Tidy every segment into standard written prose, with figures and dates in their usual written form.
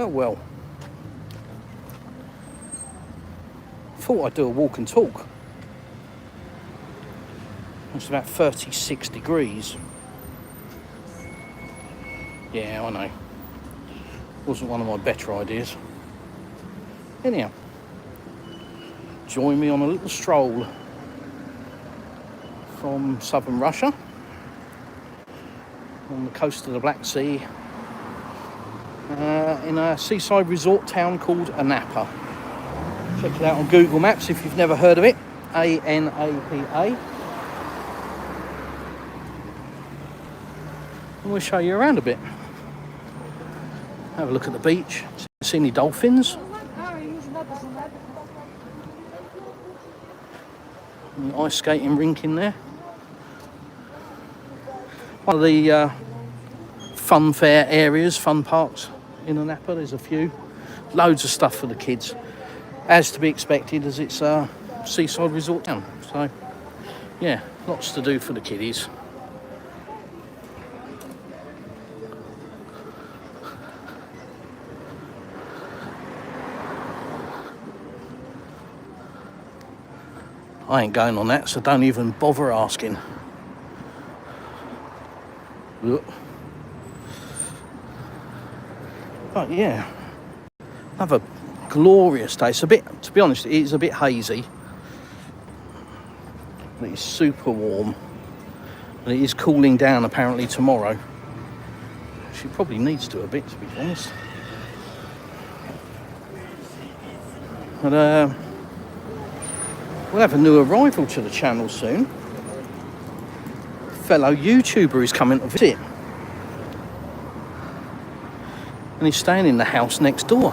Well. Thought I'd do a walk and talk. It's about 36 degrees. Yeah, I know. Wasn't one of my better ideas. Anyhow, join me on a little stroll from southern Russia on the coast of the Black Sea in a seaside resort town called Anapa. Check it out on Google Maps if you've never heard of it. Anapa. And we'll show you around a bit. Have a look at the beach. See any dolphins? An ice skating rink in there. One of the fun fair areas, fun parks in Anapa. There's a few. Loads of stuff for the kids. As to be expected, as it's a seaside resort town. So, yeah, lots to do for the kiddies. I ain't going on that, so don't even bother asking. But yeah, another glorious day. It's a bit, to be honest, it is a bit hazy. But it's super warm. And it is cooling down apparently tomorrow. She probably needs to a bit, to be honest. But we'll have a new arrival to the channel soon. A fellow YouTuber is coming to visit. And he's staying in the house next door.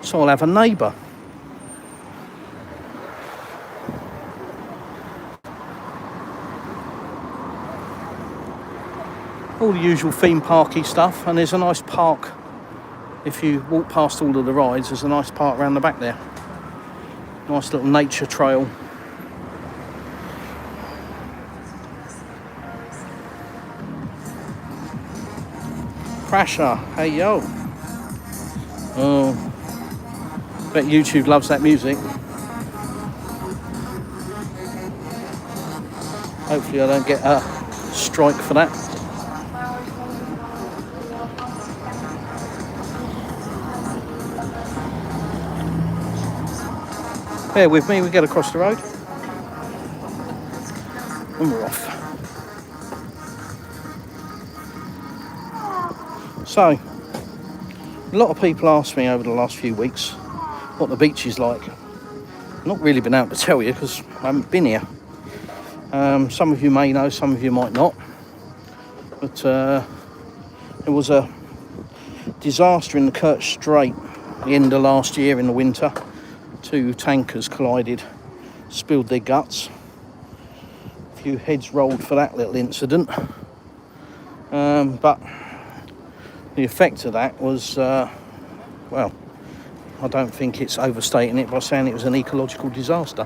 So I'll have a neighbour. All the usual theme parky stuff. And there's a nice park. If you walk past all of the rides, there's a nice park around the back there. Nice little nature trail. Crasher, hey yo. Oh, bet YouTube loves that music. Hopefully I don't get a strike for that. Bear with me, we get across the road and we're off. So, a lot of people asked me over the last few weeks what the beach is like. Not really been able to tell you because I haven't been here. Some of you may know, some of you might not. But there was a disaster in the Kerch Strait at the end of last year in the winter. 2 tankers collided, spilled their guts. A few heads rolled for that little incident. But the effect of that was, well, I don't think it's overstating it by saying it was an ecological disaster.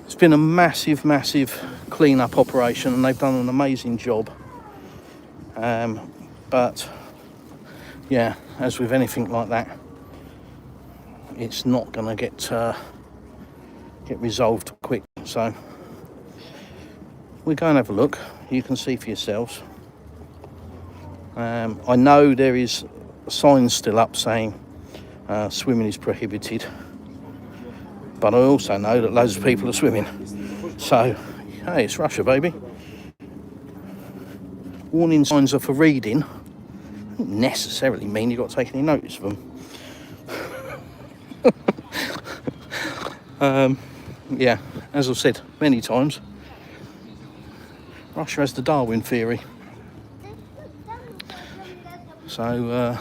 It's been a massive, massive clean-up operation and they've done an amazing job. But, yeah, as with anything like that, it's not going to get resolved quick. So we'll go and have a look. You can see for yourselves. I know there is signs still up saying swimming is prohibited, but I also know that loads of people are swimming. So, hey, it's Russia, baby. Warning signs are for reading. Don't necessarily mean you've got to take any notice of them. Yeah, as I've said many times, Russia has the Darwin theory. So,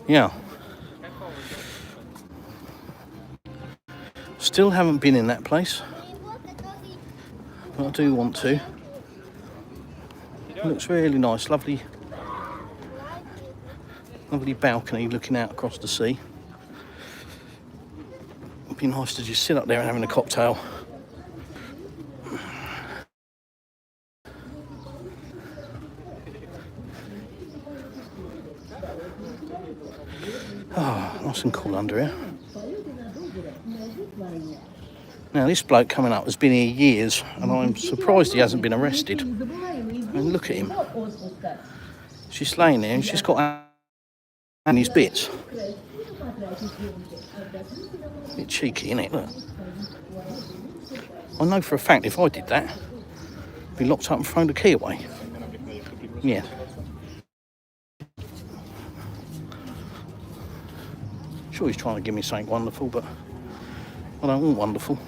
yeah. Still haven't been in that place, but I do want to. It looks really nice, lovely balcony looking out across the sea. It'd be nice to just sit up there and having a cocktail. Oh, nice and cool under here. Now this bloke coming up has been here years, and I'm surprised he hasn't been arrested. I mean, look at him. She's laying there and she's got and his bits. A bit cheeky, isn't it? Look. I know for a fact if I did that, I'd be locked up and thrown the key away. Yeah. Sure he's trying to give me something wonderful, but I don't want wonderful.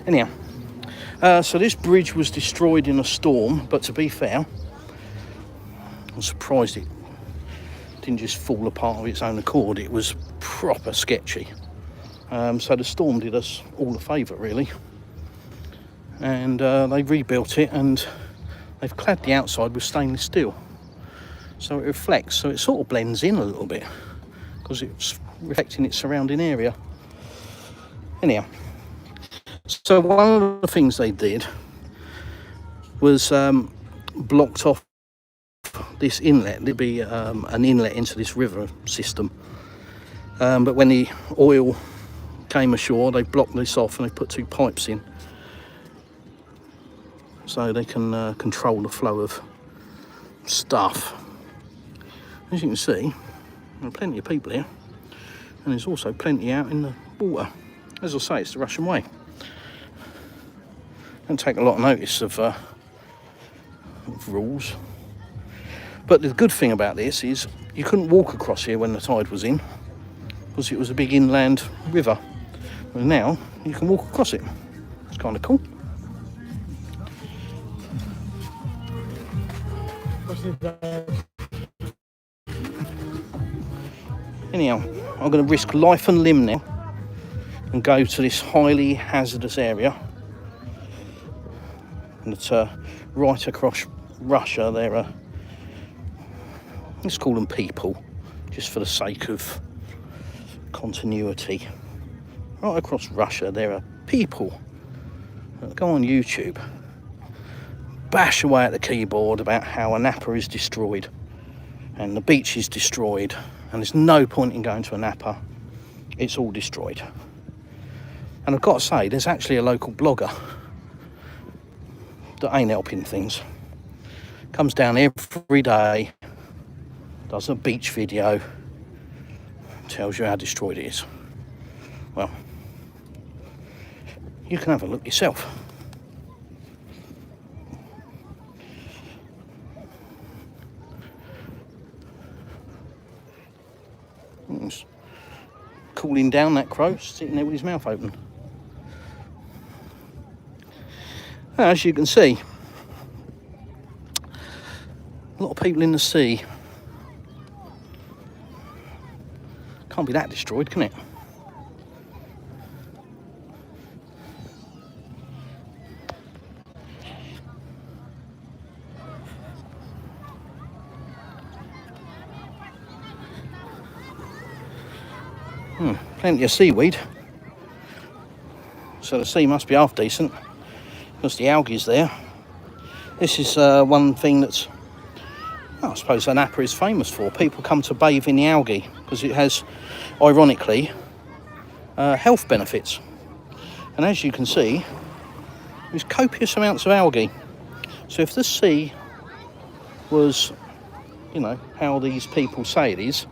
Anyhow, so this bridge was destroyed in a storm, but to be fair, I'm surprised it didn't just fall apart of its own accord. It was proper sketchy. So the storm did us all a favour, really. And they rebuilt it, and they've clad the outside with stainless steel. So it reflects, so it sort of blends in a little bit, because it's reflecting its surrounding area. Anyhow, so one of the things they did was blocked off this inlet. There'd be an inlet into this river system, but when the oil came ashore, they blocked this off and they put 2 pipes in so they can control the flow of stuff. As you can see, there are plenty of people here, and there's also plenty out in the water. As I say, it's the Russian way. Don't take a lot of notice of rules. But the good thing about this is you couldn't walk across here when the tide was in, because it was a big inland river. And now you can walk across it. It's kind of cool. Anyhow, I'm going to risk life and limb now and go to this highly hazardous area. And it's right across Russia. There are, let's call them people, just for the sake of continuity. Right across Russia, there are people that go on YouTube, bash away at the keyboard about how Anapa is destroyed and the beach is destroyed, and there's no point in going to Anapa. It's all destroyed. And I've got to say, there's actually a local blogger that ain't helping things. Comes down every day, does a beach video, tells you how destroyed it is. Well, you can have a look yourself. It's cooling down, that crow, sitting there with his mouth open. As you can see, a lot of people in the sea. Can't be that destroyed, can it? Plenty of seaweed. So the sea must be half decent, because the algae's there. This is one thing that's, I suppose Anapa is famous for. People come to bathe in the algae because it has, ironically, health benefits. And as you can see, there's copious amounts of algae. So if the sea was, you know, how these people say it is,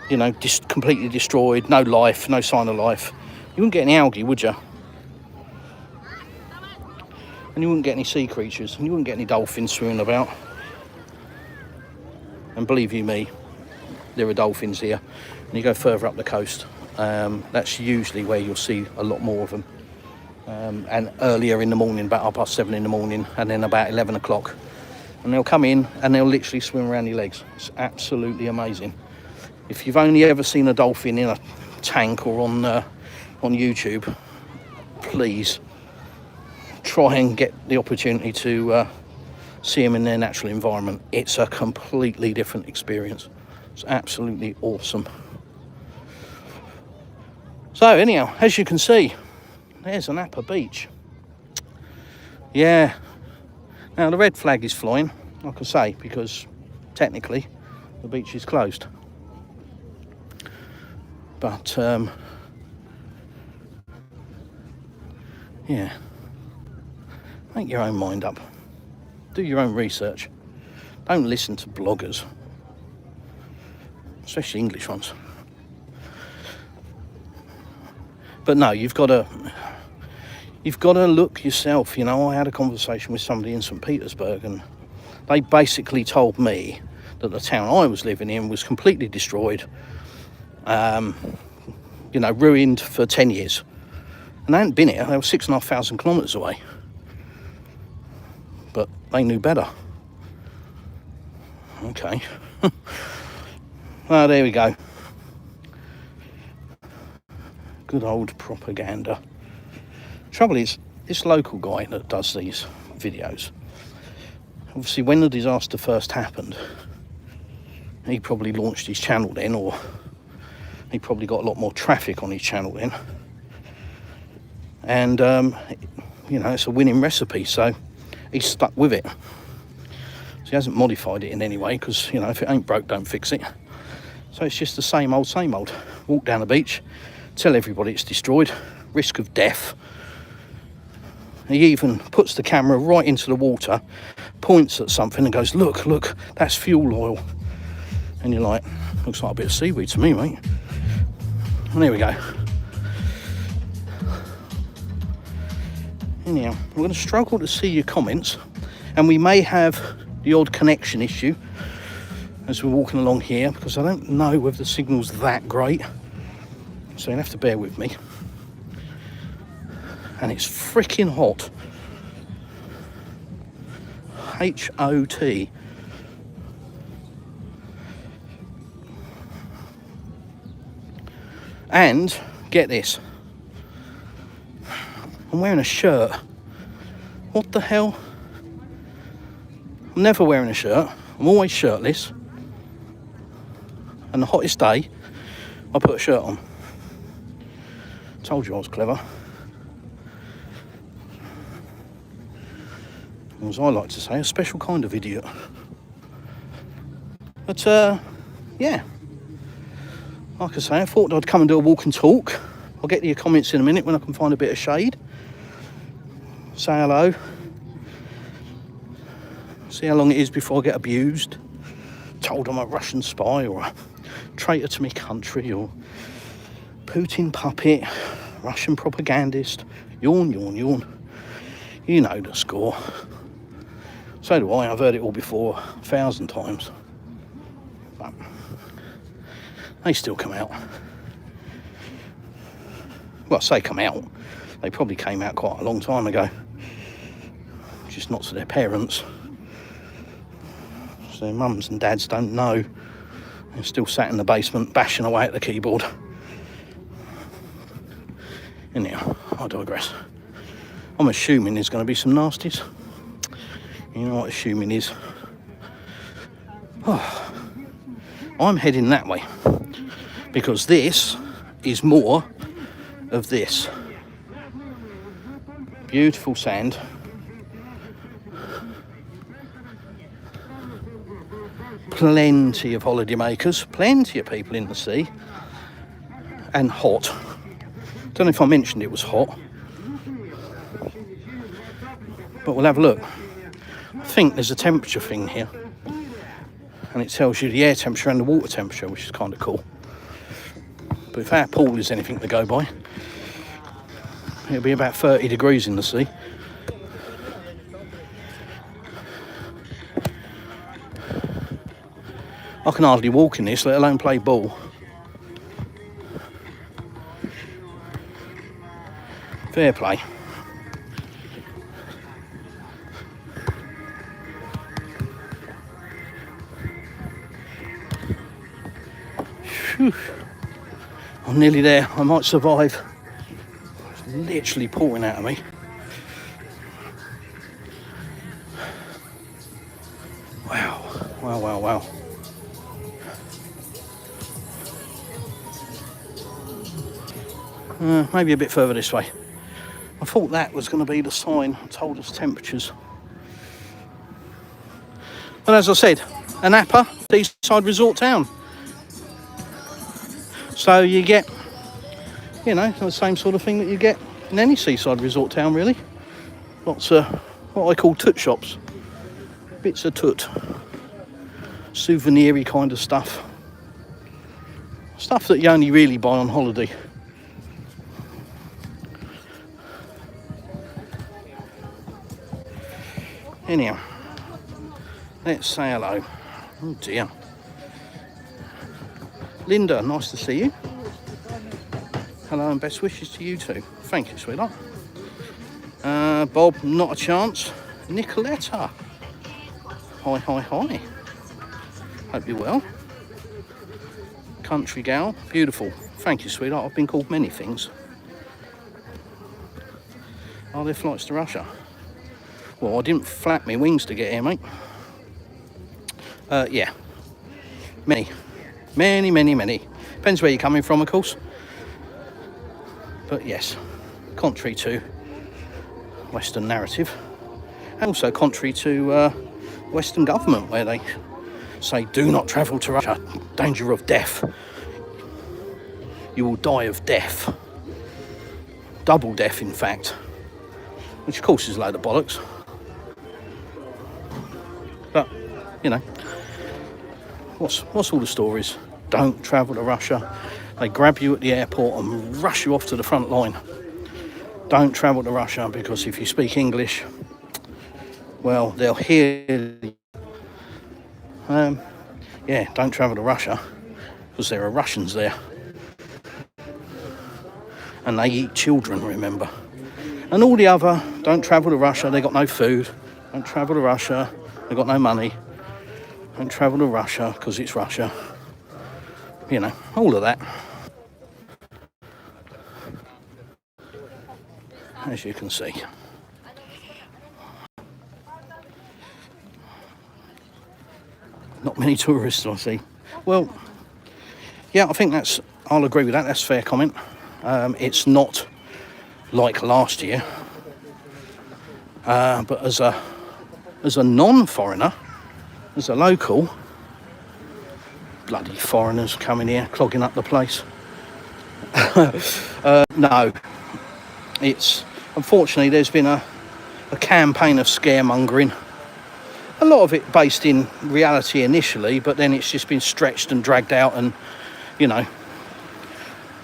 you know, just completely destroyed, no life, no sign of life, you wouldn't get any algae, would you? And you wouldn't get any sea creatures, and you wouldn't get any dolphins swimming about. And believe you me, there are dolphins here. And you go further up the coast, that's usually where you'll see a lot more of them. And earlier in the morning, about 7:30 in the morning, and then about 11 o'clock. And they'll come in and they'll literally swim around your legs. It's absolutely amazing. If you've only ever seen a dolphin in a tank or on YouTube, please try and get the opportunity to see them in their natural environment. It's a completely different experience. It's absolutely awesome. So anyhow, as you can see, there's Anapa Beach. Yeah. Now the red flag is flying, like I say, because technically the beach is closed. But yeah, make your own mind up, do your own research, don't listen to bloggers, especially English ones. But no, you've got to look yourself. You know, I had a conversation with somebody in St. Petersburg, and they basically told me that the town I was living in was completely destroyed, you know, ruined for 10 years. And they hadn't been here, they were 6,500 kilometres away. But they knew better. Okay. Well, there we go. Good old propaganda. Trouble is, this local guy that does these videos, obviously when the disaster first happened, he probably launched his channel then, or he probably got a lot more traffic on his channel then. And, you know, it's a winning recipe, so he's stuck with it. So he hasn't modified it in any way, because, you know, if it ain't broke, don't fix it. So it's just the same old, same old. Walk down the beach, tell everybody it's destroyed, risk of death. He even puts the camera right into the water, points at something and goes, look, that's fuel oil. And you're like, looks like a bit of seaweed to me, mate. And there we go. Anyhow, I'm going to struggle to see your comments, and we may have the odd connection issue as we're walking along here, because I don't know whether the signal's that great. So you'll have to bear with me. And it's freaking hot. H-O-T. And, get this, I'm wearing a shirt. What the hell? I'm never wearing a shirt. I'm always shirtless. And the hottest day, I put a shirt on. Told you I was clever. Or as I like to say, a special kind of idiot. But, yeah. Like I say, I thought I'd come and do a walk and talk. I'll get to your comments in a minute when I can find a bit of shade. Say hello. See how long it is before I get abused. Told I'm a Russian spy or a traitor to my country or Putin puppet, Russian propagandist. Yawn, yawn, yawn. You know the score. So do I. I've heard it all before 1,000 times. But they still come out. Well, I say come out. They probably came out quite a long time ago. Just not to their parents. So their mums and dads don't know. They're still sat in the basement bashing away at the keyboard. Anyhow, I digress. I'm assuming there's going to be some nasties. You know what assuming is. Oh, I'm heading that way. Because this is more of this. Beautiful sand. Plenty of holiday makers, plenty of people in the sea, and hot. Don't know if I mentioned it was hot, but we'll have a look. I think there's a temperature thing here, and it tells you the air temperature and the water temperature, which is kind of cool. But if our pool is anything to go by, it'll be about 30 degrees in the sea. I can hardly walk in this, let alone play ball. Fair play. Whew. I'm nearly there. I might survive. It's literally pouring out of me. Wow. Wow, wow, wow. Maybe a bit further this way. I thought that was going to be the sign that told us temperatures. But as I said, Anapa, seaside resort town. So you get, you know, the same sort of thing that you get in any seaside resort town, really. Lots of what I call toot shops. Bits of toot. Souvenir-y kind of stuff. Stuff that you only really buy on holiday. Anyhow, let's say hello. Oh dear. Linda, nice to see you. Hello and best wishes to you too. Thank you, sweetheart. Bob, not a chance. Nicoletta. Hi, hi, hi. Hope you're well. Country gal, beautiful. Thank you, sweetheart. I've been called many things. Are there flights to Russia? Well, I didn't flap my wings to get here, mate. Yeah. Many. Depends where you're coming from, of course. But yes, contrary to Western narrative, and also contrary to Western government, where they say, do not travel to Russia, danger of death. You will die of death. Double death, in fact. Which, of course, is a load of bollocks. But, you know, what's all the stories? Don't travel to Russia. They grab you at the airport and rush you off to the front line. Don't travel to Russia because if you speak English, well, they'll hear you. Yeah, don't travel to Russia because there are Russians there. And they eat children, remember. And all the other, don't travel to Russia, they got no food. Don't travel to Russia, they got no money. Don't travel to Russia because it's Russia. You know, all of that. As you can see. Not many tourists, I see. Well, yeah, I think I'll agree with that. That's a fair comment. It's not like last year. But as a non-foreigner, as a local, bloody foreigners coming here, clogging up the place. No. It's, unfortunately, there's been a campaign of scaremongering. A lot of it based in reality initially, but then it's just been stretched and dragged out and, you know,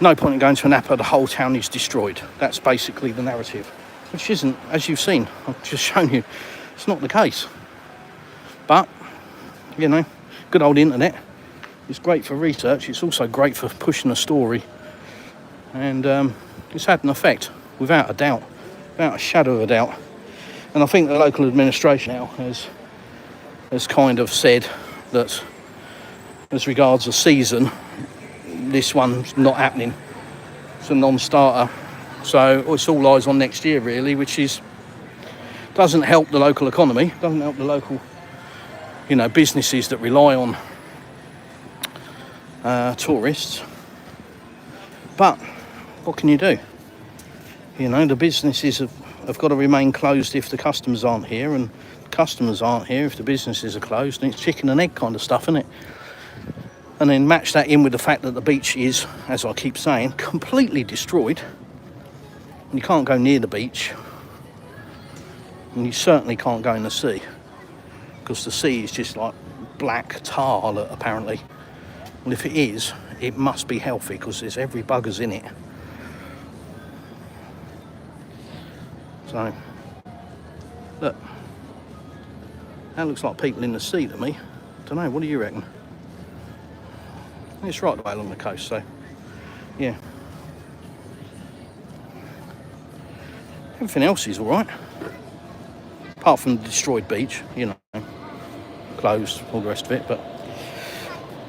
no point in going to Anapa, the whole town is destroyed. That's basically the narrative, which isn't, as you've seen, I've just shown you, it's not the case. But, you know, good old internet. It's great for research. It's also great for pushing a story. And it's had an effect, without a doubt, without a shadow of a doubt. And I think the local administration now has kind of said that as regards the season, this one's not happening. It's a non-starter. So it's all eyes on next year, really, which doesn't help the local economy, doesn't help the local, you know, businesses that rely on tourists. But what can you do? You know, the businesses have got to remain closed if the customers aren't here, and customers aren't here if the businesses are closed, and it's chicken and egg kind of stuff, isn't it? And then match that in with the fact that the beach is, as I keep saying, completely destroyed. And you can't go near the beach, and you certainly can't go in the sea, because the sea is just like black tar, apparently. Well, if it is, it must be healthy, because there's every bugger's in it. So, look, that looks like people in the sea to me. Don't know, what do you reckon? It's right the way along the coast, so, yeah. Everything else is all right, apart from the destroyed beach, you know, closed, all the rest of it. But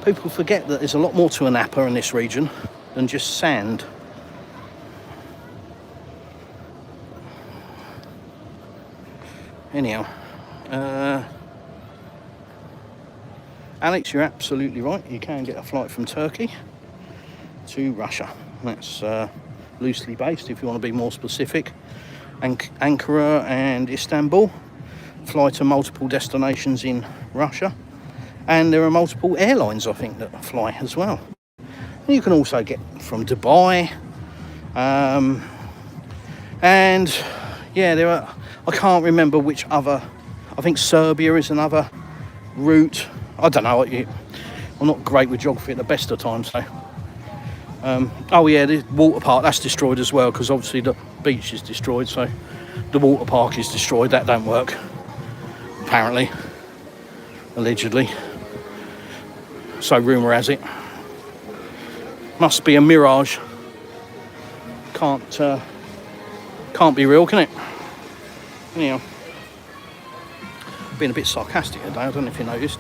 people forget that there's a lot more to Anapa in this region than just sand. Anyhow, Alex, you're absolutely right. You can get a flight from Turkey to Russia. That's loosely based, if you want to be more specific. Ankara and Istanbul fly to multiple destinations in Russia, And there are multiple airlines, I think, that fly as well. And you can also get from Dubai. And yeah, there are, I can't remember which other, I think Serbia is another route. I don't know, I'm not great with geography at the best of times, so. Oh yeah, the water park, that's destroyed as well, because obviously the beach is destroyed, so the water park is destroyed. That don't work, apparently, allegedly, so rumour has it. Must be a mirage. Can't be real, can it? Anyhow, being a bit sarcastic today, I don't know if you noticed.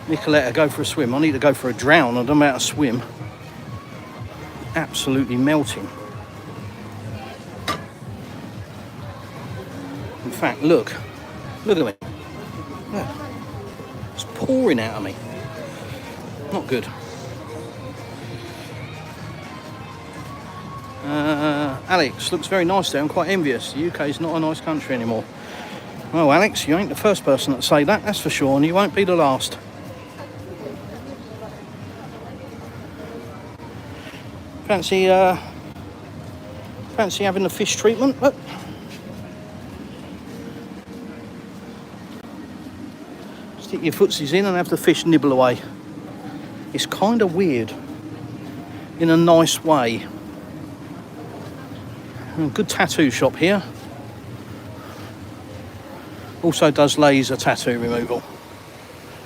Nicoletta, go for a swim. I need to go for a drown. I don't know how to swim. Absolutely melting. In fact, look at me. Look. It's pouring out of me. Not good. Alex, looks very nice there. I'm quite envious. The UK is not a nice country anymore. Well, Alex, you ain't the first person to say that, that's for sure, and you won't be the last. Fancy having the fish treatment? Look. Stick your footsies in and have the fish nibble away. It's kind of weird, in a nice way. Good tattoo shop here. Also does laser tattoo removal.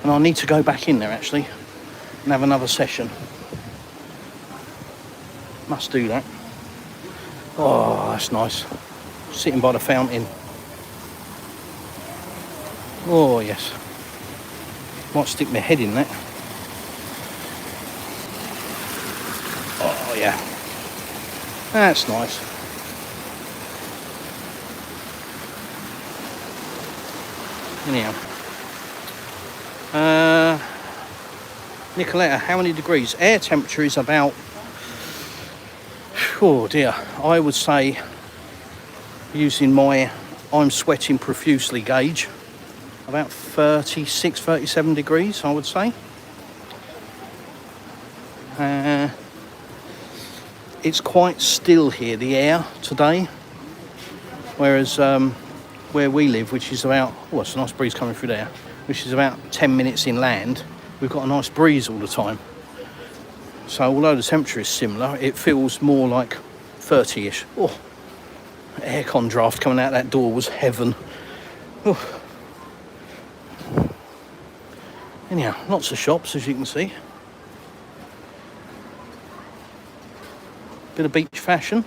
And I need to go back in there actually and have another session. Must do that. Oh, that's nice. Sitting by the fountain. Oh yes. Might stick my head in that. Oh yeah. That's nice. Anyhow. Nicoletta, how many degrees? Air temperature is about, oh dear, I would say, using my I'm sweating profusely gauge, about 36, 37 degrees, I would say. It's quite still here, the air today, whereas where we live, which is about, oh, it's a nice breeze coming through there, which is about 10 minutes inland, we've got a nice breeze all the time. So although the temperature is similar, it feels more like 30-ish. Oh, aircon draft coming out that door was heaven. Oh. Anyhow, lots of shops as you can see. Bit of beach fashion.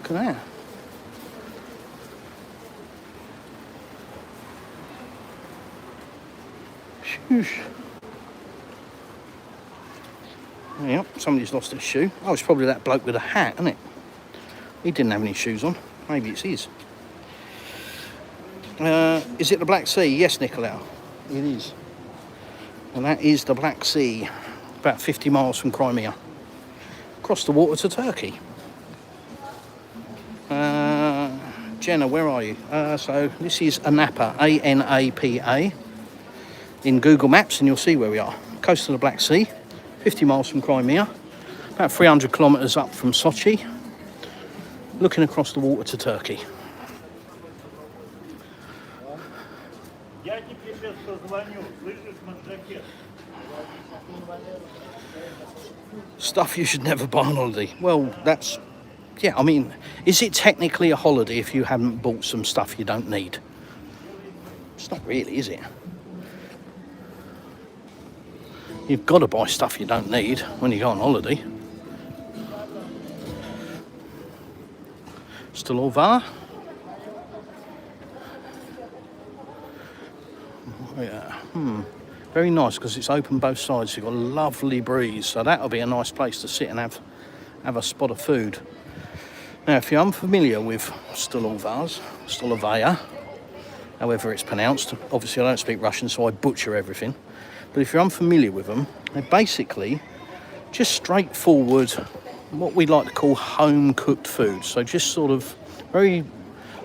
Look at that. Shoosh. Yep, somebody's lost a shoe. Oh, it's probably that bloke with a hat, isn't it? He didn't have any shoes on. Maybe it's his. Is it the Black Sea? Yes, Nicolau. It is. And that is the Black Sea. About 50 miles from Crimea. Across the water to Turkey. Jenna, where are you? So this is Anapa, A-N-A-P-A. In Google Maps, and you'll see where we are. Coast of the Black Sea, 50 miles from Crimea, about 300 kilometres up from Sochi, looking across the water to Turkey. Stuff you should never buy on holiday. Well, that's, yeah, I mean, is it technically a holiday if you haven't bought some stuff you don't need? It's not really, is it? You've got to buy stuff you don't need when you go on holiday. Stolovaya. Yeah. Very nice because it's open both sides. You've got a lovely breeze, so that'll be a nice place to sit and have a spot of food. Now, if you're unfamiliar with stolovaya, however it's pronounced, obviously I don't speak Russian, so I butcher everything. But if you're unfamiliar with them, they're basically just straightforward, what we like to call home-cooked food. So just sort of very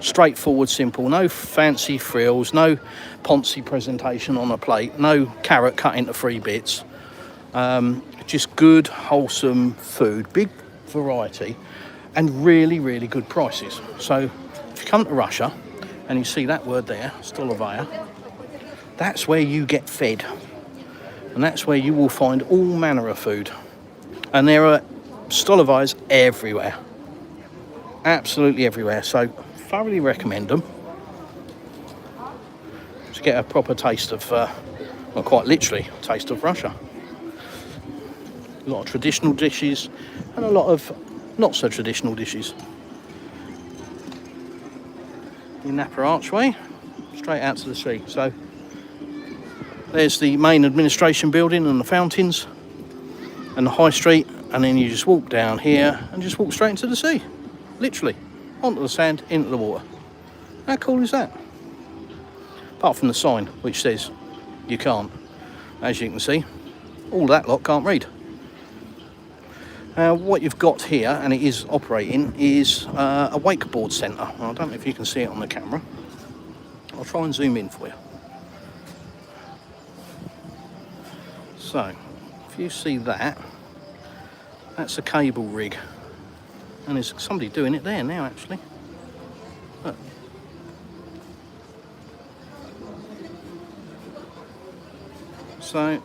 Straightforward, simple, no fancy frills, no poncy presentation on a plate, no carrot cut into 3 bits. Just good, wholesome food, big variety, and really, really good prices. So if you come to Russia and you see that word there, stolovaya, that's where you get fed. And that's where you will find all manner of food. And there are stolovayas everywhere. Absolutely everywhere. So thoroughly recommend them to get a proper taste of, well, quite literally, a taste of Russia. A lot of traditional dishes and a lot of not so traditional dishes. The Anapa archway straight out to the sea. So there's the main administration building and the fountains and the high street, and then you just walk down here and just walk straight into the sea. Literally, onto the sand, into the water. How cool is that? Apart from the sign, which says you can't. As you can see, all that lot can't read. What you've got here, and it is operating, is a wakeboard centre. I don't know if you can see it on the camera. I'll try and zoom in for you. So, if you see that, that's a cable rig. And there's somebody doing it there now, actually. Look. So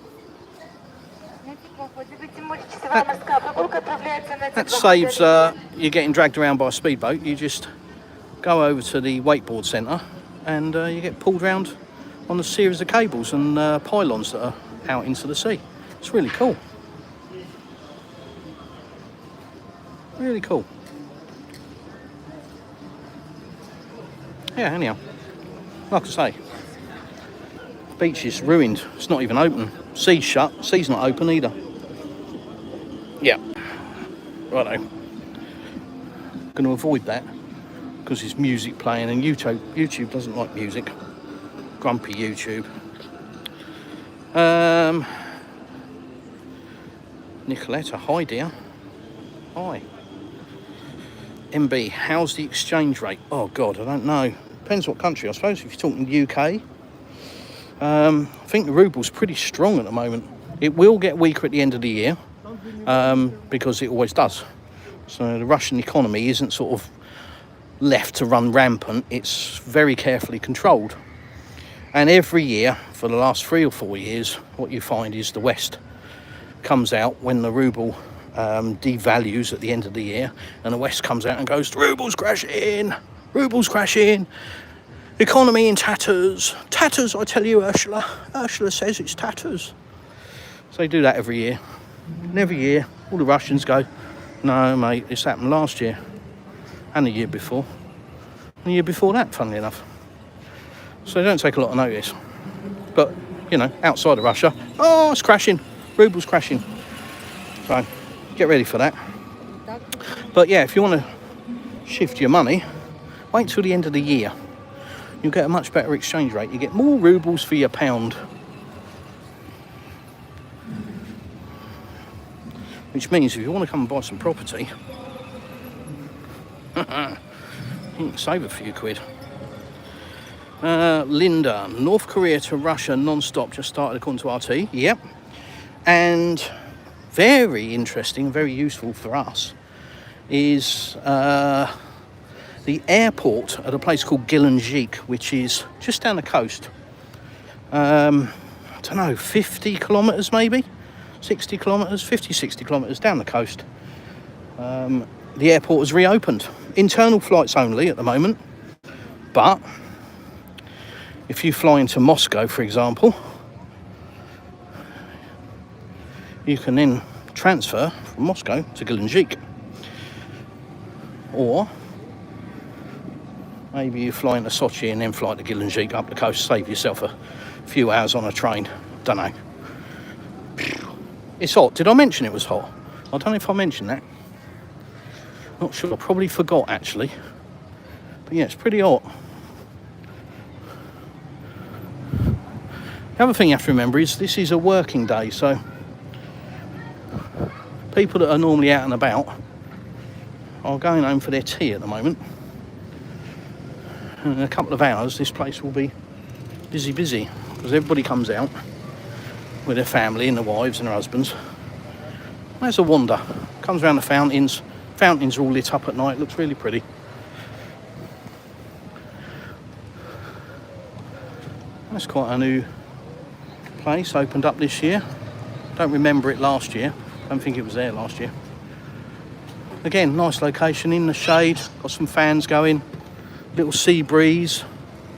that saves you getting dragged around by a speedboat. You just go over to the wakeboard centre and you get pulled around on the series of cables and pylons that are out into the sea. It's really cool. Really cool. Yeah, anyhow, like I say, beach is ruined. It's not even open. Sea's shut. Sea's not open either. Yeah. Righto. Going to avoid that because there's music playing, and YouTube doesn't like music. Grumpy YouTube. Nicoletta, hi dear. Hi. MB, how's the exchange rate? Oh God, I don't know. Depends what country, I suppose. If you're talking UK, I think the ruble's pretty strong at the moment. It will get weaker at the end of the year, because it always does. So the Russian economy isn't sort of left to run rampant. It's very carefully controlled. And every year, for the last 3 or 4 years, what you find is the West comes out when the ruble devalues at the end of the year, and the West comes out and goes, ruble's crashing, economy in tatters, I tell you, Ursula says it's tatters. So they do that every year, and every year all the Russians go, no mate, this happened last year and the year before and the year before that, funnily enough. So they don't take a lot of notice, but you know, outside of Russia, oh, it's crashing, ruble's crashing. So get ready for that. But yeah, if you want to shift your money, wait till the end of the year. You'll get a much better exchange rate. You get more rubles for your pound. Which means if you want to come and buy some property, you can save a few quid. Linda, North Korea to Russia non-stop just started according to RT. Yep. And very interesting, very useful for us is the airport at a place called Debunking, which is just down the coast. I don't know, 50 kilometres maybe? 60 kilometres, 50, 60 kilometres down the coast. The airport has reopened. Internal flights only at the moment. But if you fly into Moscow, for example, you can then transfer from Moscow to Debunking. Or maybe you fly into Sochi and then fly to Debunking up the coast, save yourself a few hours on a train. Don't know. It's hot. Did I mention it was hot? I don't know if I mentioned that. Not sure. I probably forgot, actually. But yeah, it's pretty hot. The other thing you have to remember is this is a working day, so people that are normally out and about are going home for their tea at the moment. in a couple of hours this place will be busy, because everybody comes out with their family and their wives and their husbands. There's a wander, comes around the fountains. Fountains are all lit up at night, looks really pretty. That's quite a new place, opened up this year. Don't remember it last year, don't think it was there last year. Again, nice location in the shade, got some fans going, little sea breeze.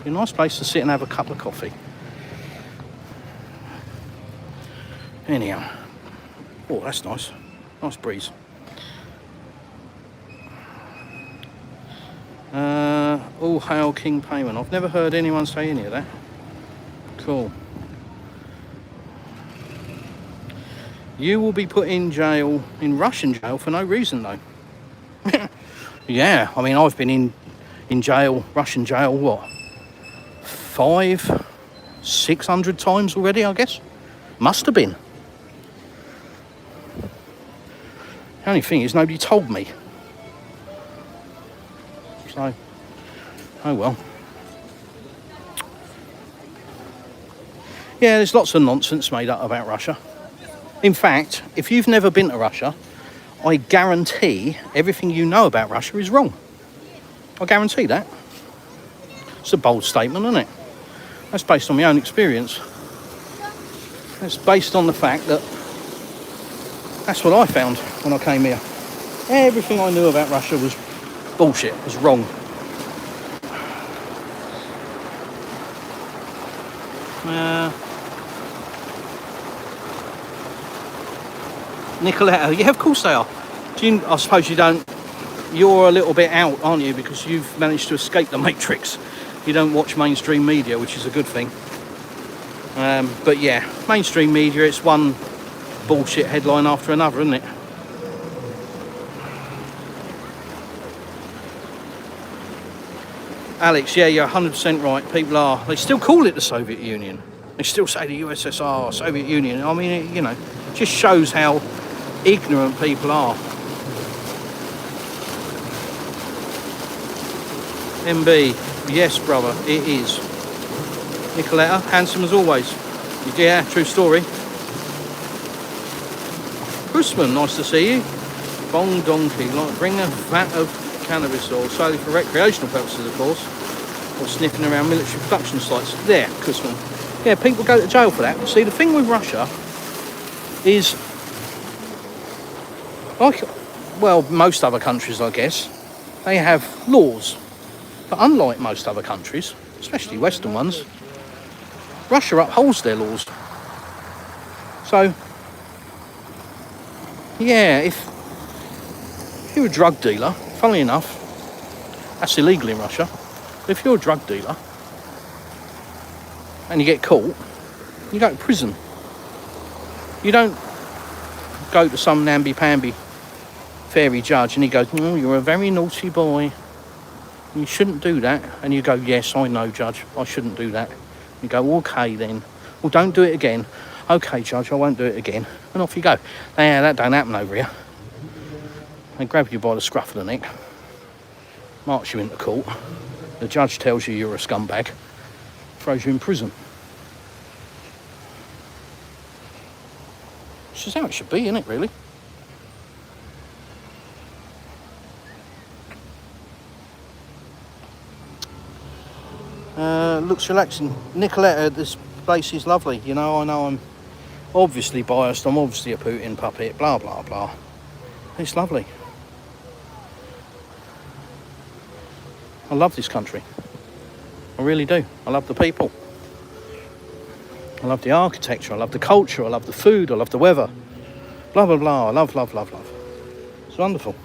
Be a nice place to sit and have a cup of coffee. Anyhow, oh, that's nice. Nice breeze. All hail King Payman. I've never heard anyone say any of that. Cool. You will be put in jail, in Russian jail, for no reason though. Yeah, I mean, I've been in jail, Russian jail, what? 500-600 times already, I guess. Must have been. The only thing is nobody told me. So, oh well. Yeah, there's lots of nonsense made up about Russia. In fact, if you've never been to Russia, I guarantee everything you know about Russia is wrong. I guarantee that. It's a bold statement, isn't it? That's based on my own experience. It's based on the fact that that's what I found when I came here. Everything I knew about Russia was bullshit, was wrong. Nicoletta, yeah, of course they are. I suppose you don't. You're a little bit out, aren't you? Because you've managed to escape the matrix. You don't watch mainstream media, which is a good thing. But yeah, mainstream media, it's one bullshit headline after another, isn't it? Alex, yeah, you're 100% right. People are. They still call it the Soviet Union. They still say the USSR, Soviet Union. I mean, it, you know, just shows how ignorant people are. MB, yes, brother, it is. Nicoletta, handsome as always. Yeah, true story. Chrisman, nice to see you. Bong donkey, like bring a vat of cannabis oil, solely for recreational purposes, of course, or sniffing around military production sites. There, Chrisman. Yeah, people go to jail for that. See, the thing with Russia is, like, well, most other countries, I guess, they have laws. But unlike most other countries, especially Western ones, Russia upholds their laws. So, yeah, if you're a drug dealer, funnily enough, that's illegal in Russia. But if you're a drug dealer and you get caught, you go to prison. You don't go to some namby-pamby fairy judge and he goes, "Oh, you're a very naughty boy. You shouldn't do that." And you go, "Yes, I know, Judge, I shouldn't do that." You go, "Okay then. Well, don't do it again." "Okay, Judge, I won't do it again." And off you go. Nah, that don't happen over here. They grab you by the scruff of the neck, march you into court. The judge tells you you're a scumbag, throws you in prison. Which is how it should be, isn't it, really? Looks relaxing. Nicoletta, this place is lovely. You know I'm obviously biased. I'm obviously a Putin puppet. Blah, blah, blah. It's lovely. I love this country. I really do. I love the people. I love the architecture. I love the culture. I love the food. I love the weather. Blah, blah, blah. I love, love, love, love. It's wonderful.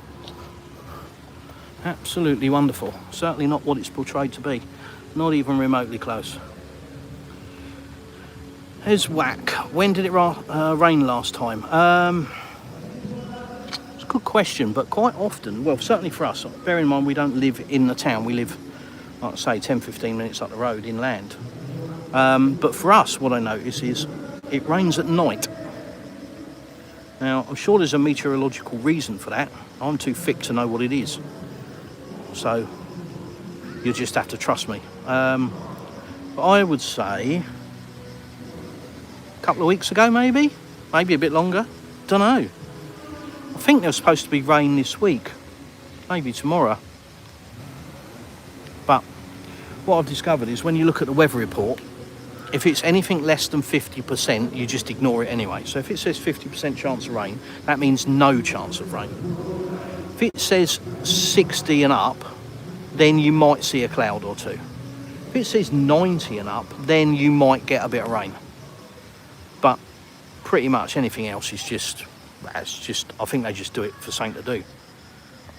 Absolutely wonderful. Certainly not what it's portrayed to be. Not even remotely close. Here's whack. When did it rain last time? It's a good question, but quite often, well, certainly for us, bear in mind we don't live in the town. We live, like I say, 10-15 minutes up the road inland. But for us, what I notice is it rains at night. Now, I'm sure there's a meteorological reason for that. I'm too thick to know what it is. So, You'll just have to trust me. But I would say a couple of weeks ago, maybe a bit longer. Don't know. I think there's supposed to be rain this week, maybe tomorrow. But what I've discovered is when you look at the weather report, if it's anything less than 50%, you just ignore it anyway. So if it says 50% chance of rain, that means no chance of rain. If it says 60 and up, then you might see a cloud or two. If it says 90 and up, then you might get a bit of rain. But pretty much anything else is just, I think they just do it for something to do.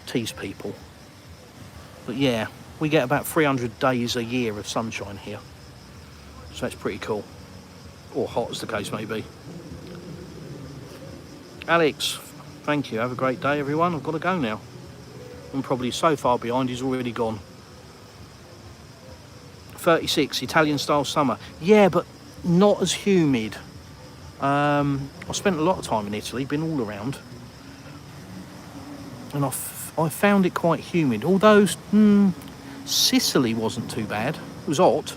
Tease people. But yeah, we get about 300 days a year of sunshine here. So that's pretty cool. Or hot, as the case may be. Alex, thank you. Have a great day, everyone. I've got to go now. I'm probably so far behind, he's already gone. 36, Italian-style summer. Yeah, but not as humid. I spent a lot of time in Italy, been all around. And I found it quite humid. Although Sicily wasn't too bad. It was hot.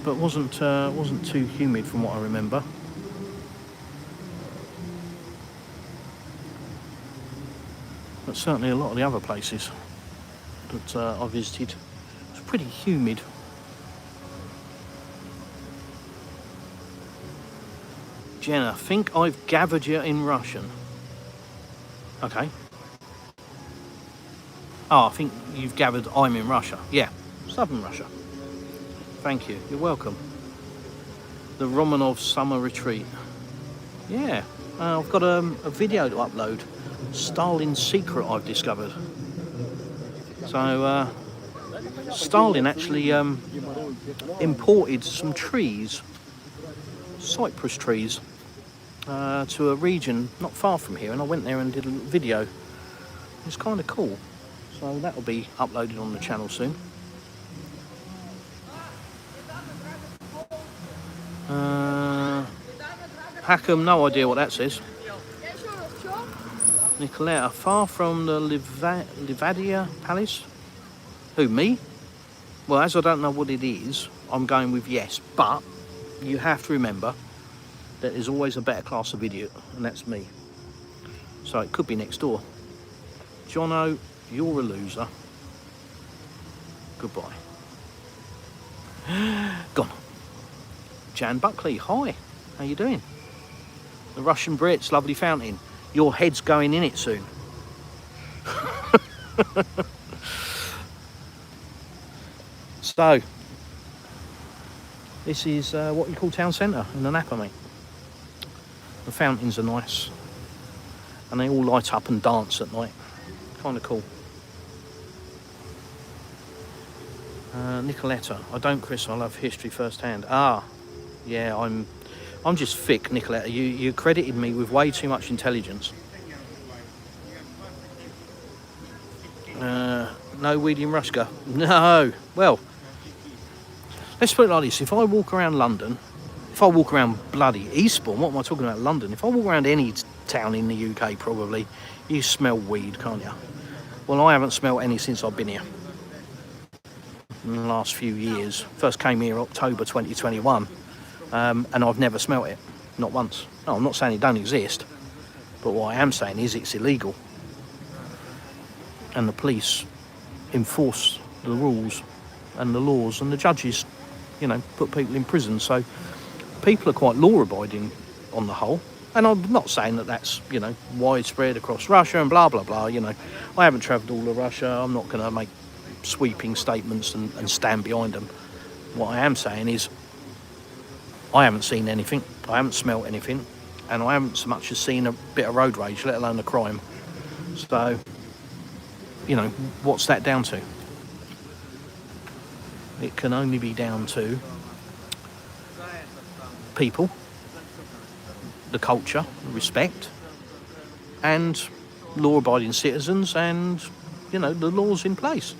But wasn't too humid from what I remember. But certainly a lot of the other places that I visited, it's pretty humid. Jenna, I think I've gathered you in Russian. Okay. Oh, I think you've gathered I'm in Russia. Yeah, southern Russia. Thank you, you're welcome. The Romanov summer retreat. Yeah, I've got a video to upload. Stalin's secret I've discovered. So, Stalin actually imported some trees, cypress trees, to a region not far from here, and I went there and did a video. It's kind of cool. So that'll be uploaded on the channel soon. Hackham, no idea what that says. Nicoletta, far from the Livadia Palace? Who, me? Well, as I don't know what it is, I'm going with yes. But you have to remember that there's always a better class of idiot, and that's me. So it could be next door. Jono, you're a loser. Goodbye. Gone. Jan Buckley, hi. How you doing? The Russian Brits, lovely fountain. Your head's going in it soon. So, this is what you call town centre in Anapa, mate. The fountains are nice. And they all light up and dance at night. Kind of cool. Nicoletta, I don't, Chris, I love history firsthand. Ah, yeah, I'm just thick, Nicoletta. You credited me with way too much intelligence. No weed in Ruska. No. Well, let's put it like this. If I walk around London, if I walk around bloody Eastbourne, what am I talking about London? If I walk around any town in the UK, probably, you smell weed, can't you? Well, I haven't smelled any since I've been here. In the last few years. First came here October 2021. And I've never smelt it, not once. No, I'm not saying it don't exist, but what I am saying is it's illegal. And the police enforce the rules and the laws, and the judges, you know, put people in prison. So people are quite law-abiding on the whole. And I'm not saying that that's, you know, widespread across Russia and blah, blah, blah, you know. I haven't travelled all of Russia. I'm not going to make sweeping statements and stand behind them. What I am saying is I haven't seen anything, I haven't smelt anything, and I haven't so much as seen a bit of road rage, let alone a crime. So, you know, what's that down to? It can only be down to people, the culture, respect, and law-abiding citizens, and, you know, the laws in place.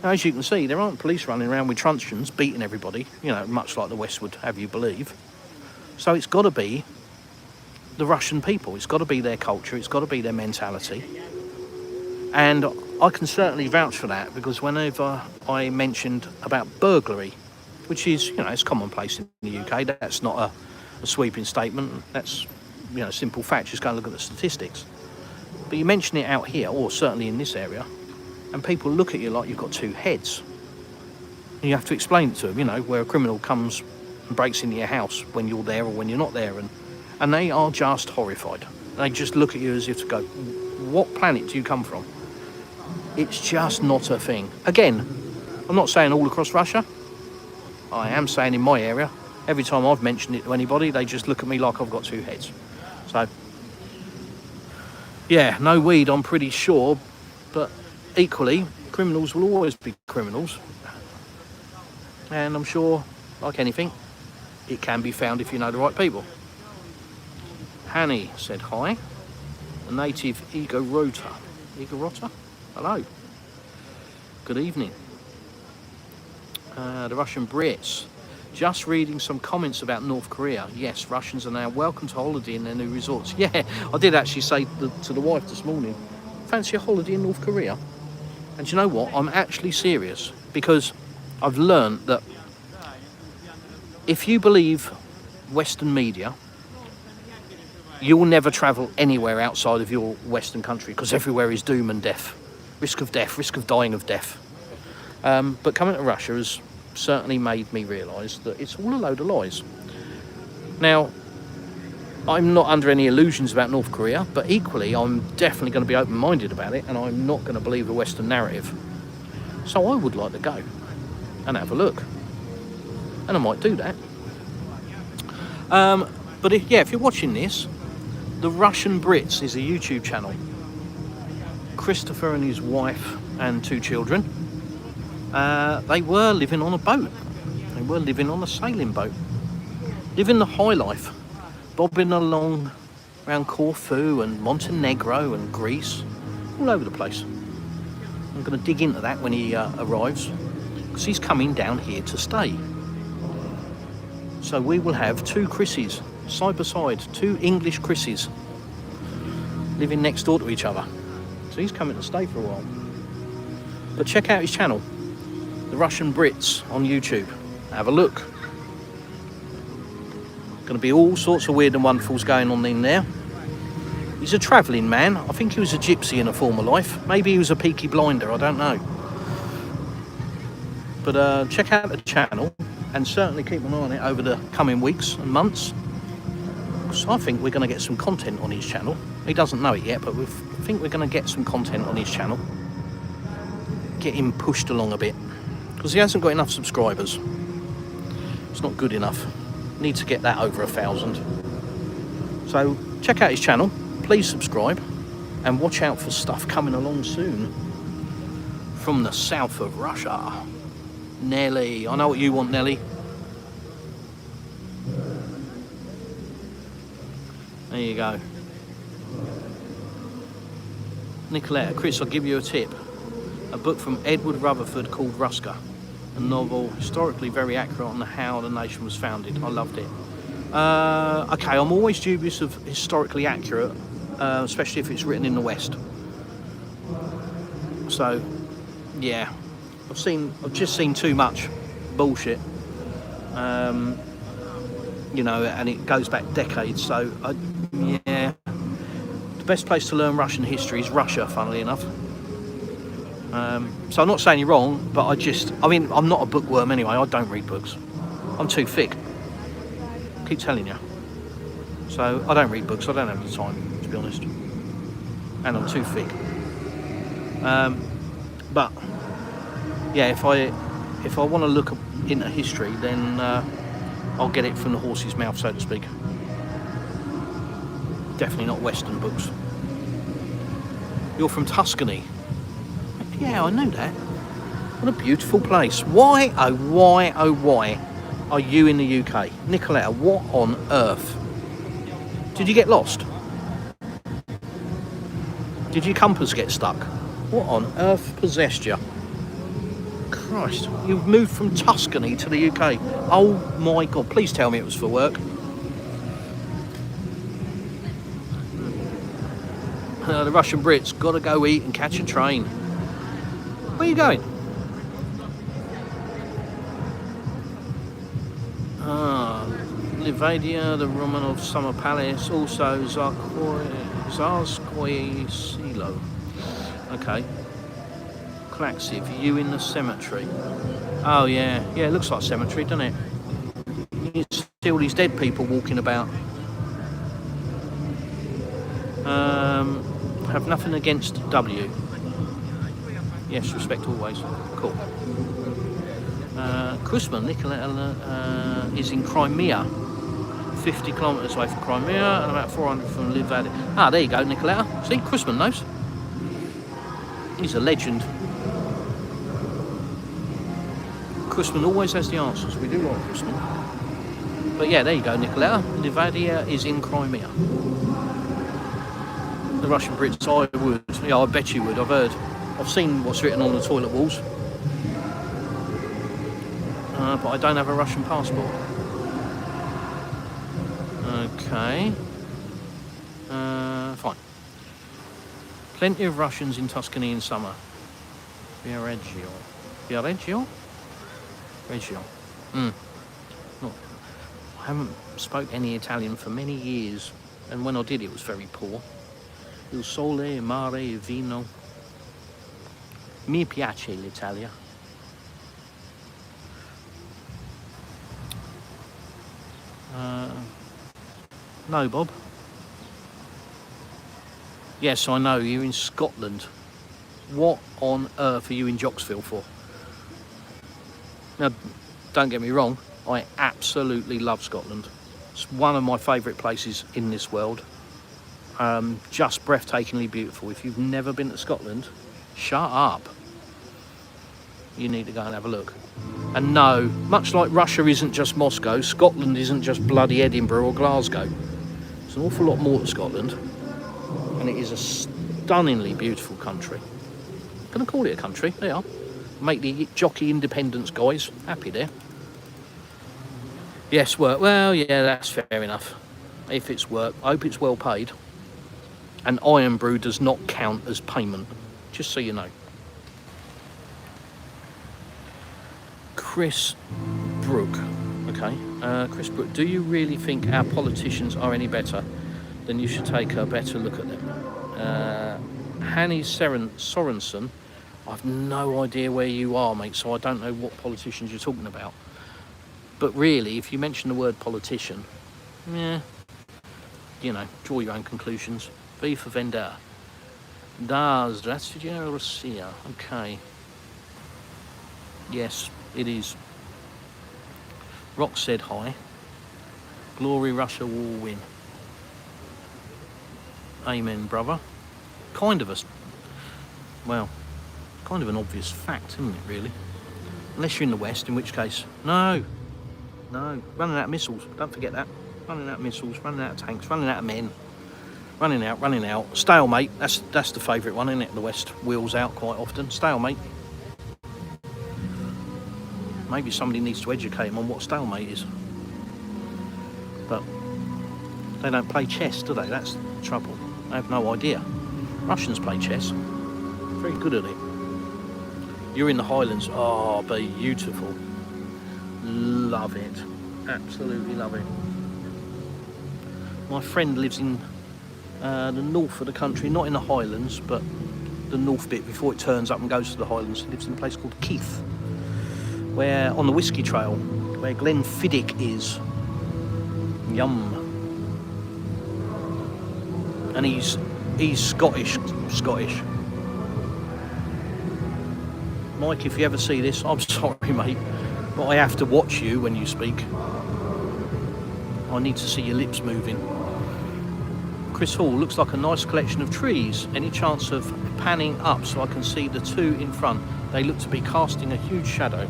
Now, as you can see, there aren't police running around with truncheons beating everybody, you know, much like the West would have you believe. So it's got to be the Russian people. It's got to be their culture. It's got to be their mentality. And I can certainly vouch for that, because whenever I mentioned about burglary, which is, it's commonplace in the UK, that's not a sweeping statement, that's, simple fact, just go and look at the statistics. But you mention it out here, or certainly in this area, and people look at you like you've got two heads. And you have to explain it to them, where a criminal comes and breaks into your house when you're there or when you're not there, and they are just horrified. They just look at you as if to go, what planet do you come from? It's just not a thing. Again, I'm not saying all across Russia. I am saying in my area, every time I've mentioned it to anybody, they just look at me like I've got two heads. So, yeah, no weed, I'm pretty sure, but equally, criminals will always be criminals. And I'm sure, like anything, it can be found if you know the right people. Hanny said hi. A native Igorota. Igorota? Hello. Good evening. The Russian Brits. Just reading some comments about North Korea. Yes, Russians are now welcome to holiday in their new resorts. Yeah, I did actually say to the wife this morning, fancy a holiday in North Korea? And do you know what? I'm actually serious, because I've learned that if you believe Western media, you will never travel anywhere outside of your Western country, because everywhere is doom and death. Risk of death, risk of dying of death. But coming to Russia has certainly made me realise that it's all a load of lies. Now, I'm not under any illusions about North Korea, but equally I'm definitely going to be open-minded about it, and I'm not going to believe the Western narrative. So I would like to go and have a look. And I might do that. But if you're watching this, The Russian Brits is a YouTube channel. Christopher and his wife and 2 children, they were living on a boat. They were living on a sailing boat, living the high life, bobbing along around Corfu and Montenegro and Greece, all over the place. I'm going to dig into that when he arrives, because he's coming down here to stay. So we will have 2 Chrissies side by side, 2 English Chrissies living next door to each other. So he's coming to stay for a while. But check out his channel, The Russian Brits, on YouTube. Have a look. Going to be all sorts of weird and wonderfuls going on in there. He's a travelling man. I think he was a gypsy in a former life. Maybe he was a Peaky Blinder, I don't know. But check out the channel, and certainly keep an eye on it over the coming weeks and months. So I think we're going to get some content on his channel. He doesn't know it yet, but we think we're going to get some content on his channel. Get him pushed along a bit, because he hasn't got enough subscribers. It's not good enough. Need to get that over 1,000. So check out his channel, please subscribe, and watch out for stuff coming along soon from the south of Russia. Nelly, I know what you want, Nelly. There you go. Nicoletta, Chris, I'll give you a tip. A book from Edward Rutherford called Ruska. A novel historically very accurate on how the nation was founded. I loved it. Okay, I'm always dubious of historically accurate, especially if it's written in the West. So, yeah, I've just seen too much bullshit. You know, and it goes back decades. So, yeah, the best place to learn Russian history is Russia, funnily enough. So I'm not saying you're wrong, but I'm not a bookworm anyway. I don't read books. I'm too thick. Keep telling you. So I don't read books. I don't have the time, to be honest. And I'm too thick. But yeah, if I want to look into history, then I'll get it from the horse's mouth, so to speak. Definitely not Western books. You're from Tuscany. Yeah, I know that. What a beautiful place. Why, oh why are you in the UK? Nicoletta, what on earth? Did you get lost? Did your compass get stuck? What on earth possessed you? Christ, you've moved from Tuscany to the UK. Oh my God, please tell me it was for work. The Russian Brits got to go eat and catch a train. Where are you going? Livadia, the Romanov Summer Palace, also Zarskoye Silo. Okay. Klaxiv, you in the cemetery. Oh yeah, it looks like a cemetery, doesn't it? You see all these dead people walking about. Have nothing against W. Yes, respect always. Cool. Krusman, Nicola is in Crimea. 50 kilometres away from Crimea and about 400 from Livadia. Ah, there you go, Nicoletta. See, Krusman knows. He's a legend. Krusman always has the answers. We do like Krusman. But yeah, there you go, Nicoletta. Livadia is in Crimea. The Russian Brits, I would. Yeah, I bet you would. I've seen what's written on the toilet walls. But I don't have a Russian passport. Okay. Fine. Plenty of Russians in Tuscany in summer. Viareggio. Reggio? Not. I haven't spoke any Italian for many years, and when I did, it was very poor. Il sole, mare, vino. Mi piace l'Italia. No, Bob. Yes, I know, you're in Scotland. What on earth are you in Jocksville for? Now, don't get me wrong, I absolutely love Scotland. It's one of my favourite places in this world. Just breathtakingly beautiful. If you've never been to Scotland, shut up. You need to go and have a look. And no, much like Russia isn't just Moscow, Scotland isn't just bloody Edinburgh or Glasgow. There's an awful lot more to Scotland, and it is a stunningly beautiful country. Can I call it a country? They are. Make the jockey independence guys happy there. Yes, work. Well, yeah, that's fair enough. If it's work, I hope it's well paid. And Iron Brew does not count as payment, just so you know. Chris Brook. Okay. Chris Brook, do you really think our politicians are any better? Then you should take a better look at them. Hanny Sorensen, I've no idea where you are, mate, so I don't know what politicians you're talking about. But really, if you mention the word politician, yeah, you know, draw your own conclusions. V for Vendetta. Da, Zdravstvuyte, Russia. Okay. Yes, it is. Rock said hi. Glory Russia will win. Amen, brother. Kind of an obvious fact, isn't it, really? Unless you're in the West, in which case, no. Running out of missiles, don't forget that. Running out of missiles, running out of tanks, running out of men. Running out. Stalemate, that's the favourite one, isn't it? The West wheels out quite often. Stalemate. Maybe somebody needs to educate them on what stalemate is. But they don't play chess, do they? That's the trouble. I have no idea. Russians play chess. Very good at it. You're in the Highlands. Oh, beautiful. Love it. Absolutely love it. My friend lives in the north of the country, not in the Highlands, but the north bit before it turns up and goes to the Highlands. He lives in a place called Keith, where on the Whiskey Trail, where Glenfiddich is. Yum. And he's Scottish. Mike, if you ever see this, I'm sorry, mate, but I have to watch you when you speak. I need to see your lips moving. Chris Hall, looks like a nice collection of trees. Any chance of panning up so I can see the two in front? They look to be casting a huge shadow.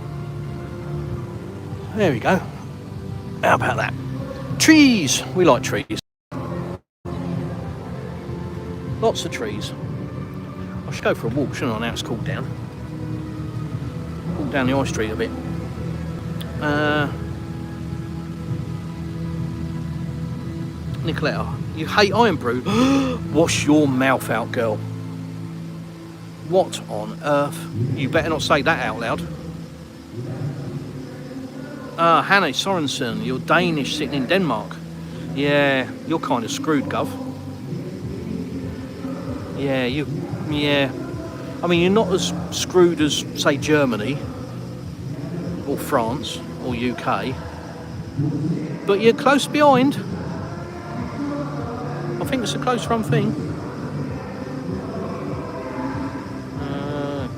There we go. How about that? Trees! We like trees. Lots of trees. I should go for a walk, shouldn't I? Now it's cooled down. Walk down the high street a bit. Nicoletta, You hate iron brew? Wash your mouth out, girl. What on earth? You better not say that out loud. Hanne Sorensen, you're Danish sitting in Denmark. Yeah, you're kind of screwed, Gov. Yeah. I mean, you're not as screwed as, say, Germany or France or UK, but you're close behind. I think it's a close run thing.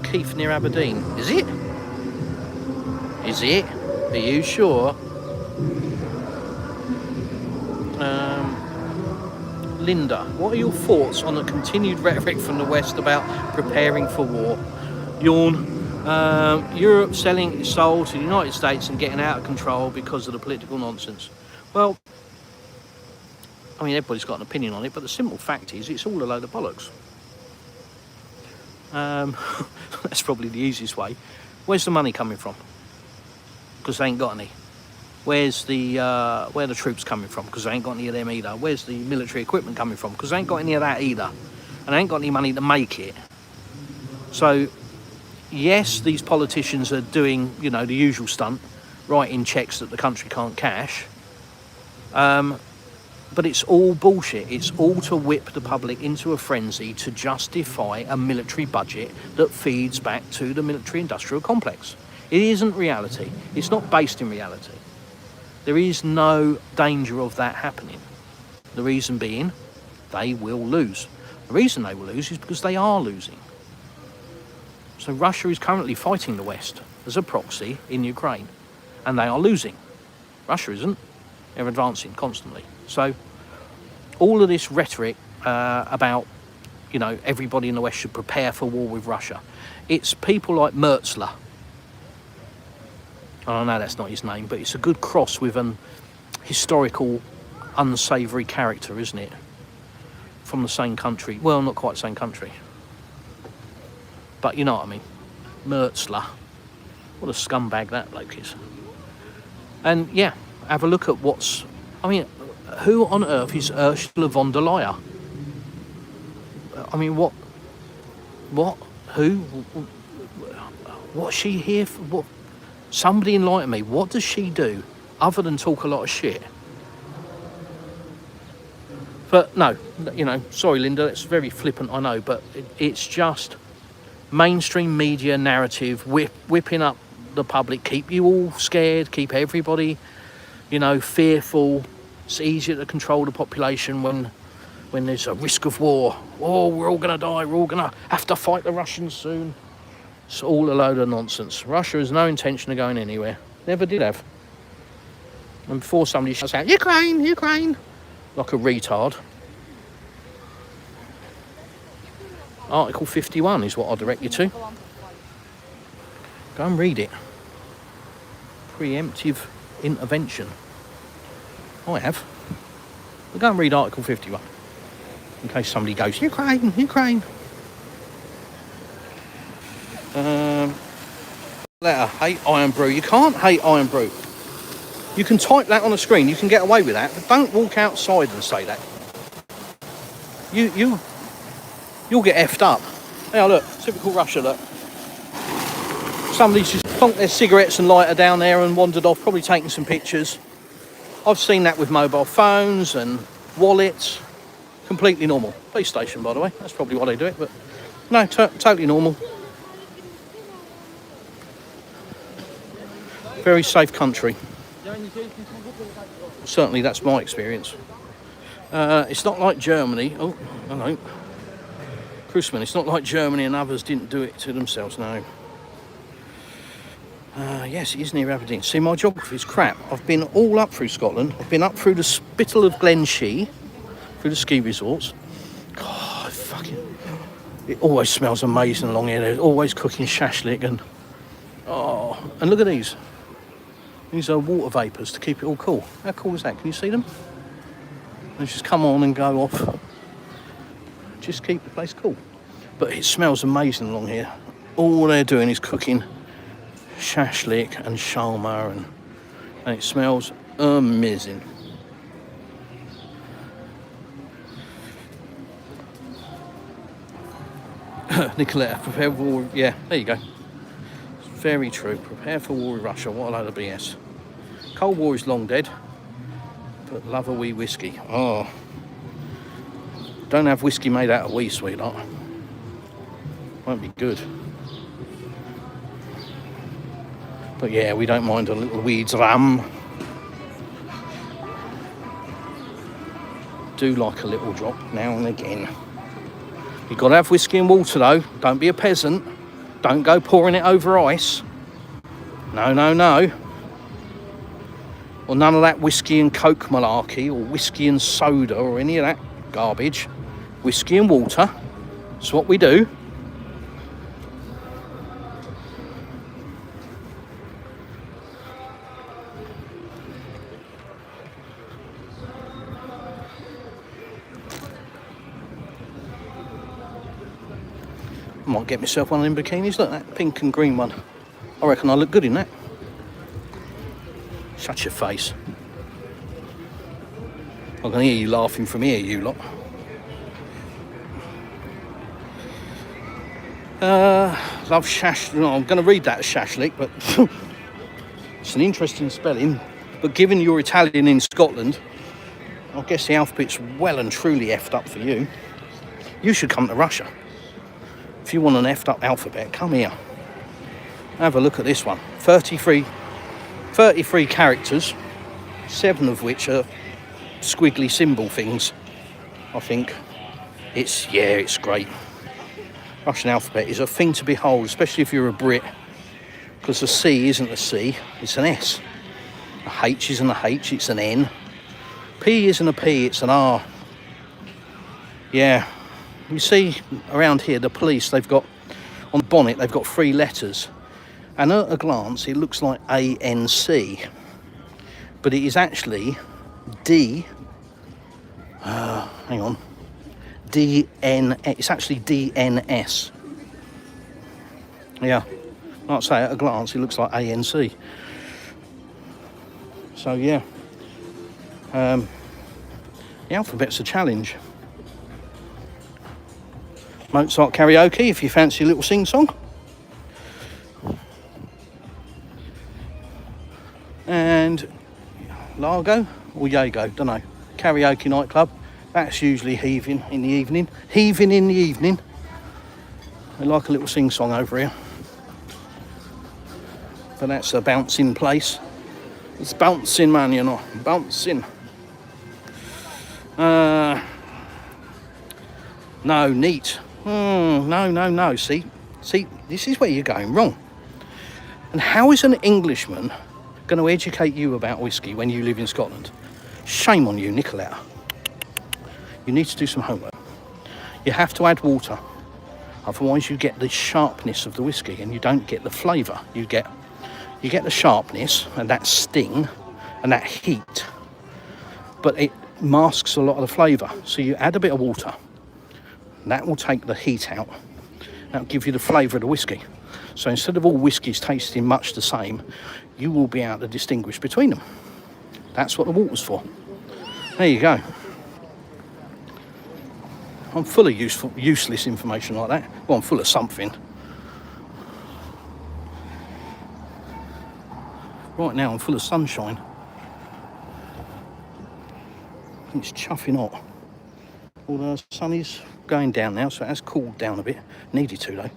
Keith near Aberdeen. Is it? Is it? Are you sure? Linda, what are your thoughts on the continued rhetoric from the West about preparing for war? Yawn. Europe selling its soul to the United States and getting out of control because of the political nonsense. Well, I mean, everybody's got an opinion on it, but the simple fact is it's all a load of bollocks. That's probably the easiest way. Where's the money coming from? Because they ain't got any. Where's the where are the troops coming from? Because they ain't got any of them either. Where's the military equipment coming from? Because they ain't got any of that either, and they ain't got any money to make it. So, yes, these politicians are doing, you know, the usual stunt, writing checks that the country can't cash. But it's all bullshit. It's all to whip the public into a frenzy to justify a military budget that feeds back to the military-industrial complex. It isn't reality. It's not based in reality. There is no danger of that happening. The reason being, they will lose. The reason they will lose is because they are losing. So Russia is currently fighting the West as a proxy in Ukraine, and they are losing. Russia isn't. They're advancing constantly. So all of this rhetoric about, you know, everybody in the West should prepare for war with Russia. It's people like Mertzler. I know that's not his name, but it's a good cross with an historical, unsavoury character, isn't it? From the same country. Well, not quite the same country. But you know what I mean. Mertzler. What a scumbag that bloke is. And yeah, have a look at what's... I mean, who on earth is Ursula von der Leyen? I mean, what? Who? What's she here for? What? Somebody enlighten me. What does she do other than talk a lot of shit? But no, you know, sorry, Linda, that's very flippant, I know, but it's just mainstream media narrative whipping up the public, keep you all scared, keep everybody, you know, fearful. It's easier to control the population when there's a risk of war. Oh, we're all going to die, we're all going to have to fight the Russians soon. It's all a load of nonsense. Russia has no intention of going anywhere. Never did have. And before somebody shouts out, Ukraine, Ukraine, like a retard. Article 51 is what I'll direct you to. Go and read it. Preemptive intervention. I have. But go and read Article 51. In case somebody goes, Ukraine, Ukraine. Letter, hate iron brew. You can't hate iron brew. You can type that on the screen. You can get away with that. But don't walk outside and say that. You'll get effed up. Now look, typical Russia, look. Somebody's just plonked their cigarettes and lighter down there and wandered off, probably taking some pictures. I've seen that with mobile phones and wallets. Completely normal. Police station, by the way. That's probably why they do it, but no, totally normal. Very safe country. Certainly that's my experience. It's not like Germany. Oh, I know. Krusman, it's not like Germany and others didn't do it to themselves, no. Yes, it is near Aberdeen. See, my geography is crap. I've been all up through Scotland. I've been up through the Spittal of Glenshee, through the ski resorts. God, fucking... It always smells amazing along here. They're always cooking shashlik and... Oh, and look at these. These are water vapours to keep it all cool. How cool is that? Can you see them? They just come on and go off. Just keep the place cool. But it smells amazing along here. All they're doing is cooking shashlik and shawarma, and it smells amazing. Nicoletta, prepare for war. Yeah, there you go. Very true. Prepare for war with Russia. What a load of BS. Cold War is long dead, but love a wee whiskey. Oh. Don't have whiskey made out of wee, sweetheart. Won't be good. But yeah, we don't mind a little weeds rum. Do like a little drop now and again. You've got to have whiskey and water though. Don't be a peasant. Don't go pouring it over ice. No, no, no. Or none of that whiskey and coke malarkey or whiskey and soda or any of that garbage. Whiskey and water. That's what we do. I might get myself one of them bikinis. Look, that pink and green one. I reckon I look good in that. Shut your face. I can hear you laughing from here, you lot. Love shash. No, I'm going to read that as shashlik, but it's an interesting spelling. But given you're Italian in Scotland, I guess the alphabet's well and truly effed up for you. You should come to Russia. If you want an effed up alphabet, come here. Have a look at this one. 33 characters, 7 of which are squiggly symbol things, I think. It's great. Russian alphabet is a thing to behold, especially if you're a Brit, because the C isn't a C, it's an S. A H isn't a H, it's an N. P isn't a P, it's an R. Yeah. You see around here, the police, they've got, on the bonnet, they've got 3 letters. And at a glance, it looks like ANC. But it is actually D, hang on, DN, it's actually DNS. Yeah, like I say, at a glance, it looks like ANC. So yeah, the alphabet's a challenge. Mozart karaoke, if you fancy a little sing-song. And Largo or Jago, don't know. Karaoke nightclub. That's usually heaving in the evening. Heaving in the evening. They like a little sing-song over here. But that's a bouncing place. It's bouncing, man, you know. Bouncing. No, neat. No. See, this is where you're going wrong. And how is an Englishman going to educate you about whiskey when you live in Scotland? Shame on you, Nicoletta. You need to do some homework. You have to add water. Otherwise you get the sharpness of the whiskey and you don't get the flavour. You get the sharpness and that sting and that heat, but it masks a lot of the flavour. So you add a bit of water. That will take the heat out. That'll give you the flavour of the whiskey. So instead of all whiskies tasting much the same, you will be able to distinguish between them. That's what the water's for. There you go. I'm full of useless information like that. Well, I'm full of something. Right now, I'm full of sunshine. It's chuffing hot. Although the sun is going down now, so it has cooled down a bit. Needed to, though.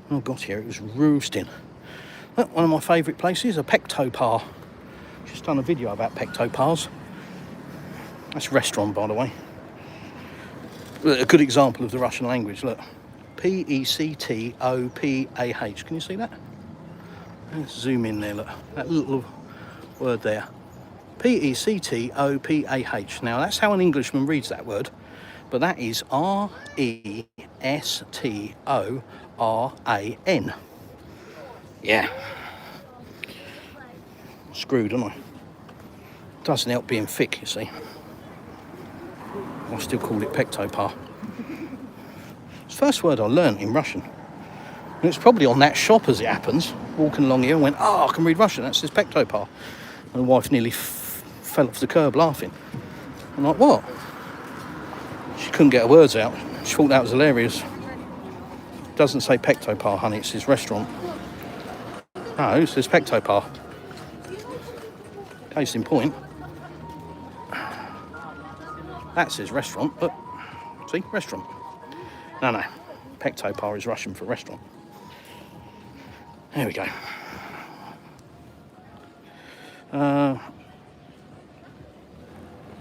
When I got here, it was roosting. Look, one of my favourite places, a Pectopar. Just done a video about Pectopars. That's a restaurant, by the way. Look, a good example of the Russian language. Look, P-E-C-T-O-P-A-H. Can you see that? Let's zoom in there. Look, that little word there. P-E-C-T-O-P-A-H. Now, that's how an Englishman reads that word. But that is R-E-S-T-O-R-A-N. Yeah. Screwed, aren't I? Doesn't help being thick, you see. I still call it Pectopar. It's the first word I learnt in Russian. And it's probably on that shop as it happens. Walking along here and went, I can read Russian. That says Pectopar. And the wife nearly fell off the curb laughing. I'm like, what? She couldn't get her words out. She thought that was hilarious. Doesn't say Pectopar, honey, it says restaurant. No, it says Pectopar. Case in point, that says restaurant, but see, restaurant. No, Pectopar is Russian for restaurant. There we go.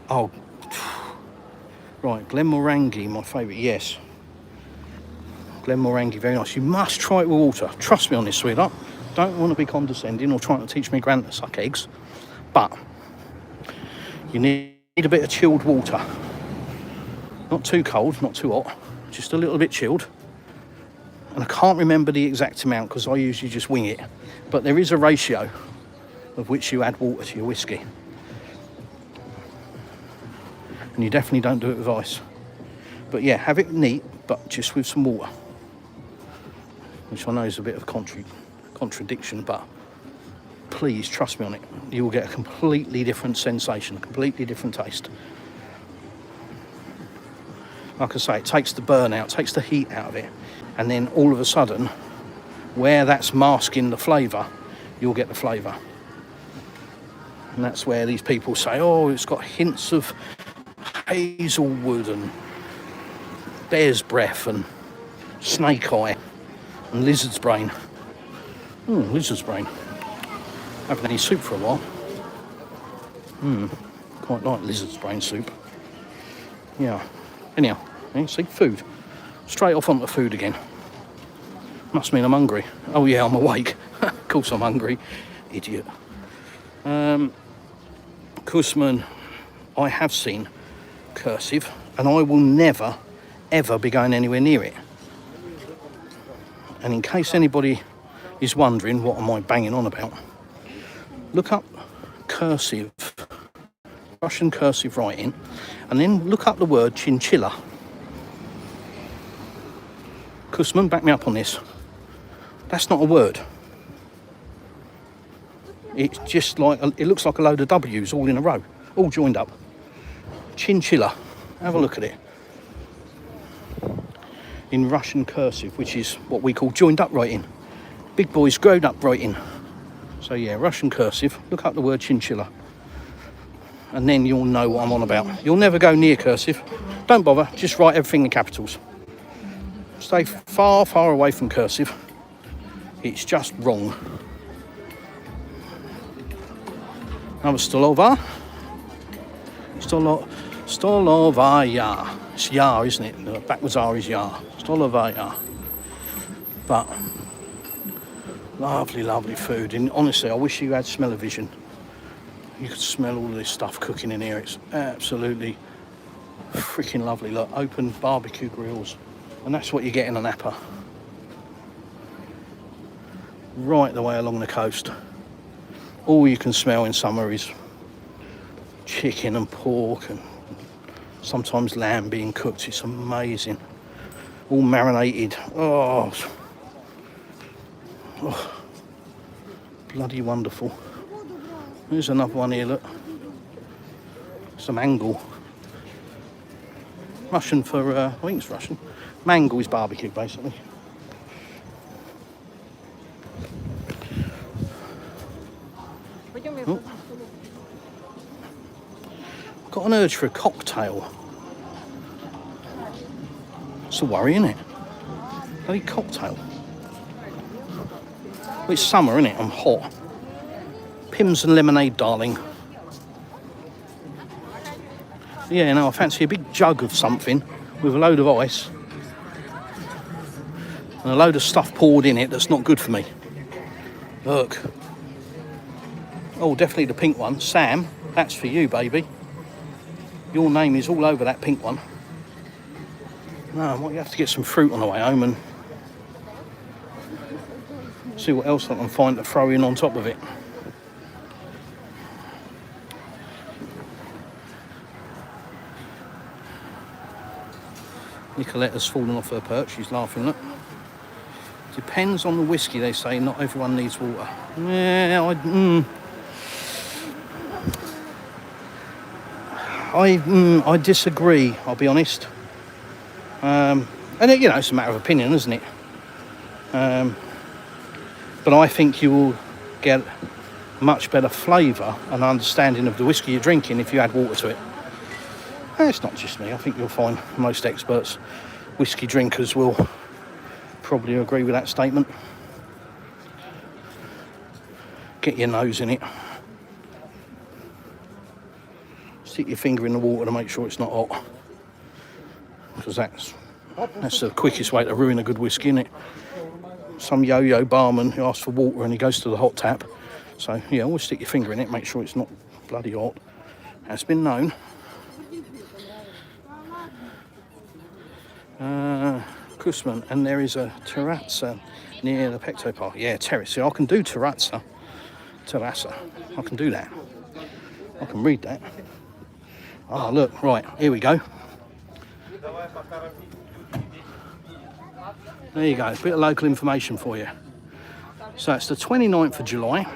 Oh, right, Glenmorangie, my favourite, yes. Glenmorangie, very nice. You must try it with water. Trust me on this, sweetheart. Don't want to be condescending or trying to teach me gran to suck eggs, but you need a bit of chilled water. Not too cold, not too hot, just a little bit chilled. And I can't remember the exact amount because I usually just wing it, but there is a ratio of which you add water to your whiskey. And you definitely don't do it with ice. But yeah, have it neat, but just with some water. Which I know is a bit of contradiction, but please trust me on it. You will get a completely different sensation, a completely different taste. Like I say, it takes the burn out, takes the heat out of it. And then all of a sudden, where that's masking the flavour, you'll get the flavour. And that's where these people say, oh, it's got hints of hazelwood and bear's breath and snake eye and lizard's brain. Lizard's brain. Haven't had any soup for a while. Quite like lizard's brain soup. Yeah. Anyhow, see, food. Straight off onto food again. Must mean I'm hungry. Oh yeah, I'm awake. Of course I'm hungry. Idiot. Kusman, I have seen cursive, and I will never, ever be going anywhere near it. And in case anybody is wondering what am I banging on about, look up cursive, Russian cursive writing, and then look up the word chinchilla. Kusman, back me up on this. That's not a word. It's just like, it looks like a load of W's all in a row, all joined up. Chinchilla. Have a look at it. In Russian cursive, which is what we call joined up writing. Big boys grown up writing. So yeah, Russian cursive. Look up the word chinchilla. And then you'll know what I'm on about. You'll never go near cursive. Don't bother, just write everything in capitals. Stay far, far away from cursive. It's just wrong. Another stolovaya. Stolovaya. It's ya, isn't it? The backwards R is ya. Stolovaya. But lovely, lovely food. And honestly, I wish you had smell-o-vision. You could smell all of this stuff cooking in here. It's absolutely freaking lovely. Look, open barbecue grills. And that's what you get in Anapa. Right the way along the coast. All you can smell in summer is chicken and pork and sometimes lamb being cooked. It's amazing. All marinated. Oh, bloody wonderful. There's another one here, look. Some angle. Russian for, I think it's Russian. Mangle is barbecue, basically. Oh. Got an urge for a cocktail. It's a worry, isn't it? Bloody cocktail. Well, it's summer, isn't it? I'm hot. Pims and lemonade, darling. Yeah, no, I fancy a big jug of something with a load of ice and a load of stuff poured in it that's not good for me. Look. Oh, definitely the pink one. Sam, that's for you, baby. Your name is all over that pink one. No, I might have to get some fruit on the way home and see what else I can find to throw in on top of it. Nicoletta's fallen off her perch. She's laughing, look. Depends on the whiskey, they say. Not everyone needs water. Yeah, I disagree, I'll be honest. And, you know, it's a matter of opinion, isn't it? But I think you will get much better flavour and understanding of the whiskey you're drinking if you add water to it. And it's not just me. I think you'll find most experts, whiskey drinkers, will probably agree with that statement. Get your nose in it. Stick your finger in the water to make sure it's not hot. Because that's the quickest way to ruin a good whiskey, isn't it? Some yo-yo barman who asks for water and he goes to the hot tap. So, yeah, always stick your finger in it, make sure it's not bloody hot. Has been known. Kusman, and there is a terrazza near the Pecto Park. Yeah, terrace. See, I can do terrazza. I can do that. I can read that. Oh, look, right, here we go. There you go, a bit of local information for you. So it's the 29th of July.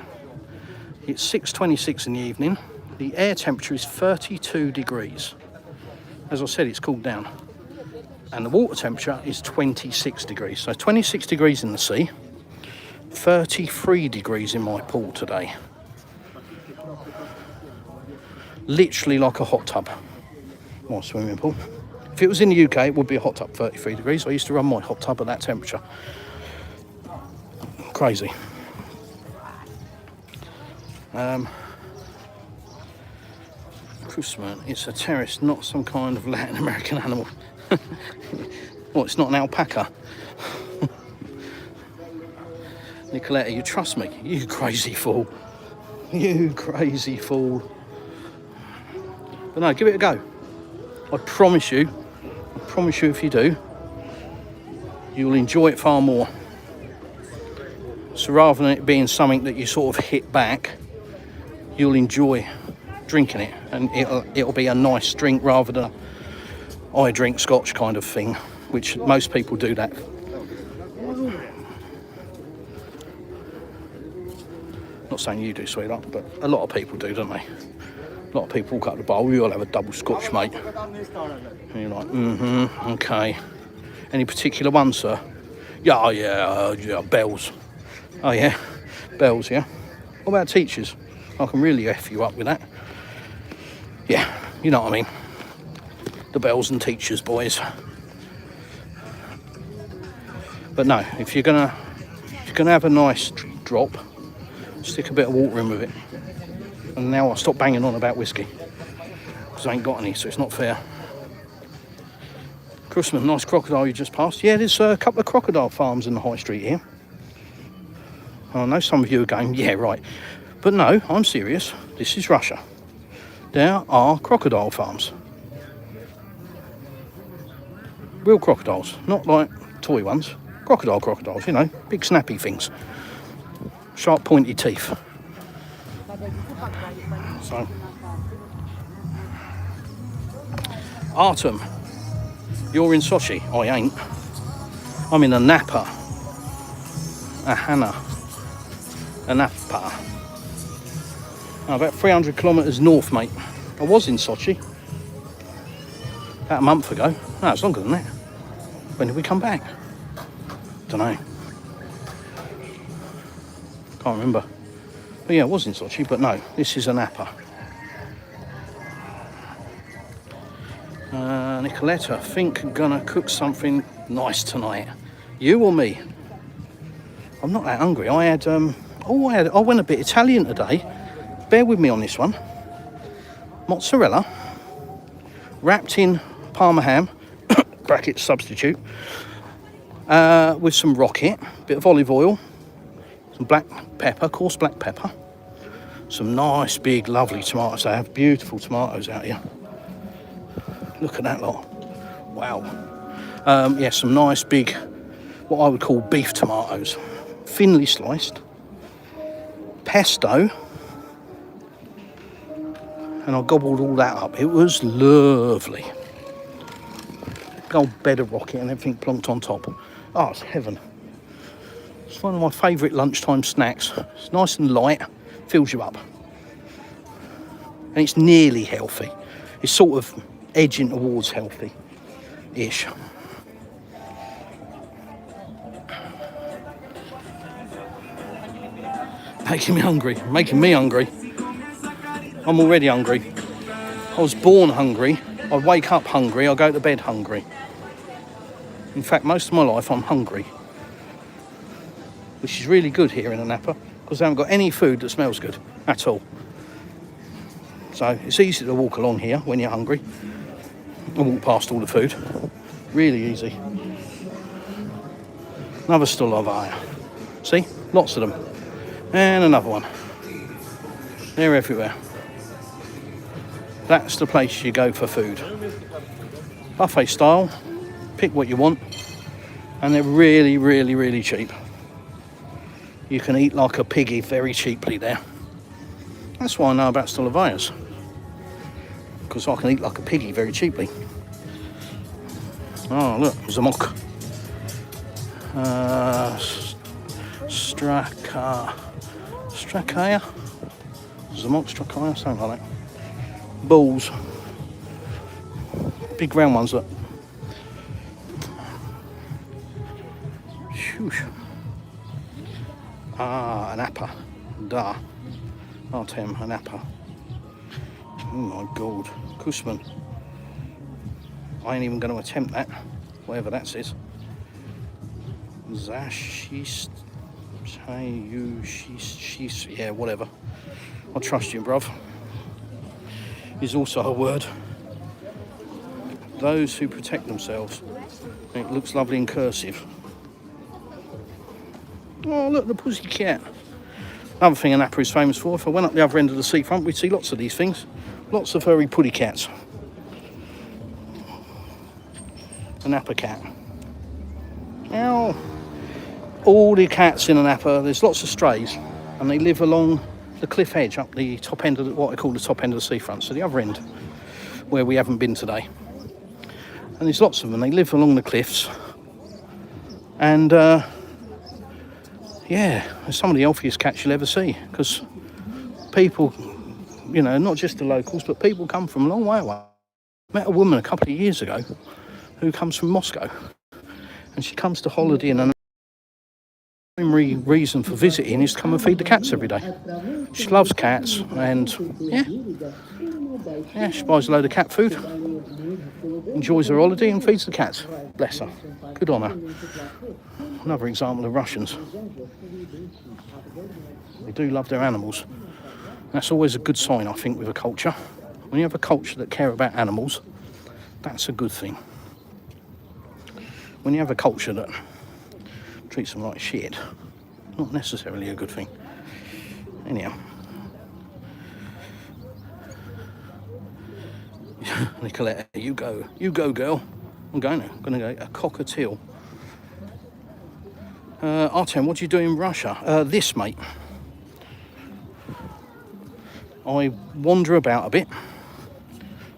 It's 6:26 in the evening. The air temperature is 32 degrees. As I said, it's cooled down. And the water temperature is 26 degrees. So 26 degrees in the sea, 33 degrees in my pool today. Literally like a hot tub, my swimming pool. If it was in the UK, it would be a hot tub, 33 degrees. I used to run my hot tub at that temperature. Crazy. Kusman, it's a terrace, not some kind of Latin American animal. Well, it's not an alpaca. Nicoletta, you trust me? You crazy fool. You crazy fool. But no, give it a go. I promise you if you do, you'll enjoy it far more. So rather than it being something that you sort of hit back, you'll enjoy drinking it, and it'll be a nice drink rather than I drink scotch kind of thing, which most people do that. Not saying you do, sweetheart, but a lot of people do, don't they? A lot of people walk up the bar, we all have a double scotch, mate. And you're like, okay. Any particular one, sir? Yeah, bells. Oh yeah, bells, yeah. What about teachers? I can really F you up with that. Yeah, you know what I mean. The bells and teachers, boys. But no, if you're gonna have a nice drop, stick a bit of water in with it. And now I'll stop banging on about whiskey, because I ain't got any, so it's not fair. Kusman, nice crocodile you just passed. Yeah, there's a couple of crocodile farms in the high street here. I know some of you are going, yeah, right. But no, I'm serious. This is Russia. There are crocodile farms. Real crocodiles, not like toy ones. Crocodiles, you know, big snappy things. Sharp pointy teeth. So, Artem, you're in Sochi. I ain't. I'm in Anapa. Anapa. About 300 kilometres north, mate. I was in Sochi about a month ago. No, it's longer than that. When did we come back? Don't know. Can't remember. But yeah, I was in Sochi, but no, this is Anapa. Nicoletta, I think I'm gonna cook something nice tonight. You or me? I'm not that hungry. I went a bit Italian today. Bear with me on this one. Mozzarella, wrapped in Parma ham, bracket substitute, with some rocket, bit of olive oil, some black pepper, coarse black pepper, some nice big lovely tomatoes. They have beautiful tomatoes out here. Look at that lot. Wow. Yeah, some nice big, what I would call beef tomatoes, thinly sliced, pesto, and I gobbled all that up. It was lovely. Big old bed of rocket and everything plonked on top. Oh, it's heaven. It's one of my favourite lunchtime snacks. It's nice and light, fills you up. And it's nearly healthy. It's sort of edging towards healthy-ish. Making me hungry. Making me hungry. I'm already hungry. I was born hungry. I wake up hungry. I go to bed hungry. In fact, most of my life I'm hungry. Which is really good here in Anapa, because I haven't got any food that smells good at all. So it's easy to walk along here when you're hungry and walk past all the food. Really easy. Another stolovaya. See? Lots of them. And another one. They're everywhere. That's the place you go for food. Buffet style. Pick what you want. And they're really, really, really cheap. You can eat like a piggy very cheaply there. That's why I know about stolovayas. Because I can eat like a piggy very cheaply. Oh, look, zamok. Strakaya? Zamok, strakaya, something like that. Balls. Big round ones, look. Shoosh. Anapa. Da. Artem, Anapa. Oh my god. Kusman. I ain't even going to attempt that. Whatever that says. Zashist. Yeah, whatever. I trust you, bruv. Is also a word. Those who protect themselves. It looks lovely in cursive. Oh, look, the pussy cat. Another thing Anapa is famous for. If I went up the other end of the seafront, we'd see lots of these things. Lots of furry puddy cats. Anapa cat. Now, all the cats in Anapa, there's lots of strays, and they live along the cliff edge up the top end of what I call the top end of the seafront, so the other end, where we haven't been today. And there's lots of them. They live along the cliffs, and yeah, they're some of the healthiest cats you'll ever see, because people, you know, not just the locals, but people come from a long way away. I met a woman a couple of years ago who comes from Moscow, and she comes to holiday, and the primary reason for visiting is to come and feed the cats every day. She loves cats, and yeah, she buys a load of cat food, enjoys her holiday and feeds the cats. Bless her. Good on her. Another example of Russians. They do love their animals. That's always a good sign, I think, with a culture. When you have a culture that care about animals, that's a good thing. When you have a culture that treats them like shit, not necessarily a good thing. Anyhow. Nicoletta, you go, girl. I'm going now. I'm going to go a cockatiel. Artem, what do you do in Russia? This, mate. I wander about a bit.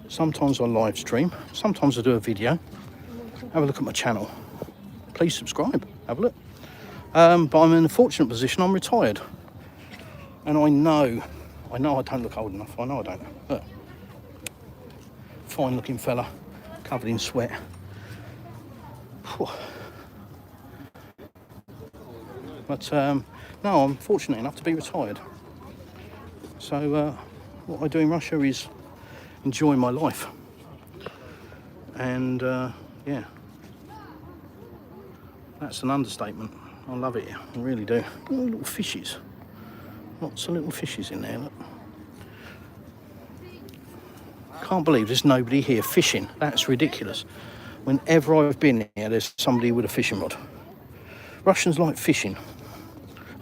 Sometimes I live stream. Sometimes I do a video. Have a look at my channel. Please subscribe. Have a look. But I'm in a fortunate position. I'm retired. And I know I don't look old enough. I know I don't. Look. Fine looking fella. Covered in sweat. Whew. But no, I'm fortunate enough to be retired. So what I do in Russia is enjoy my life. And yeah, that's an understatement. I love it here, I really do. Oh, little fishes. Lots of little fishes in there, look. Can't believe there's nobody here fishing. That's ridiculous. Whenever I've been here, there's somebody with a fishing rod. Russians like fishing.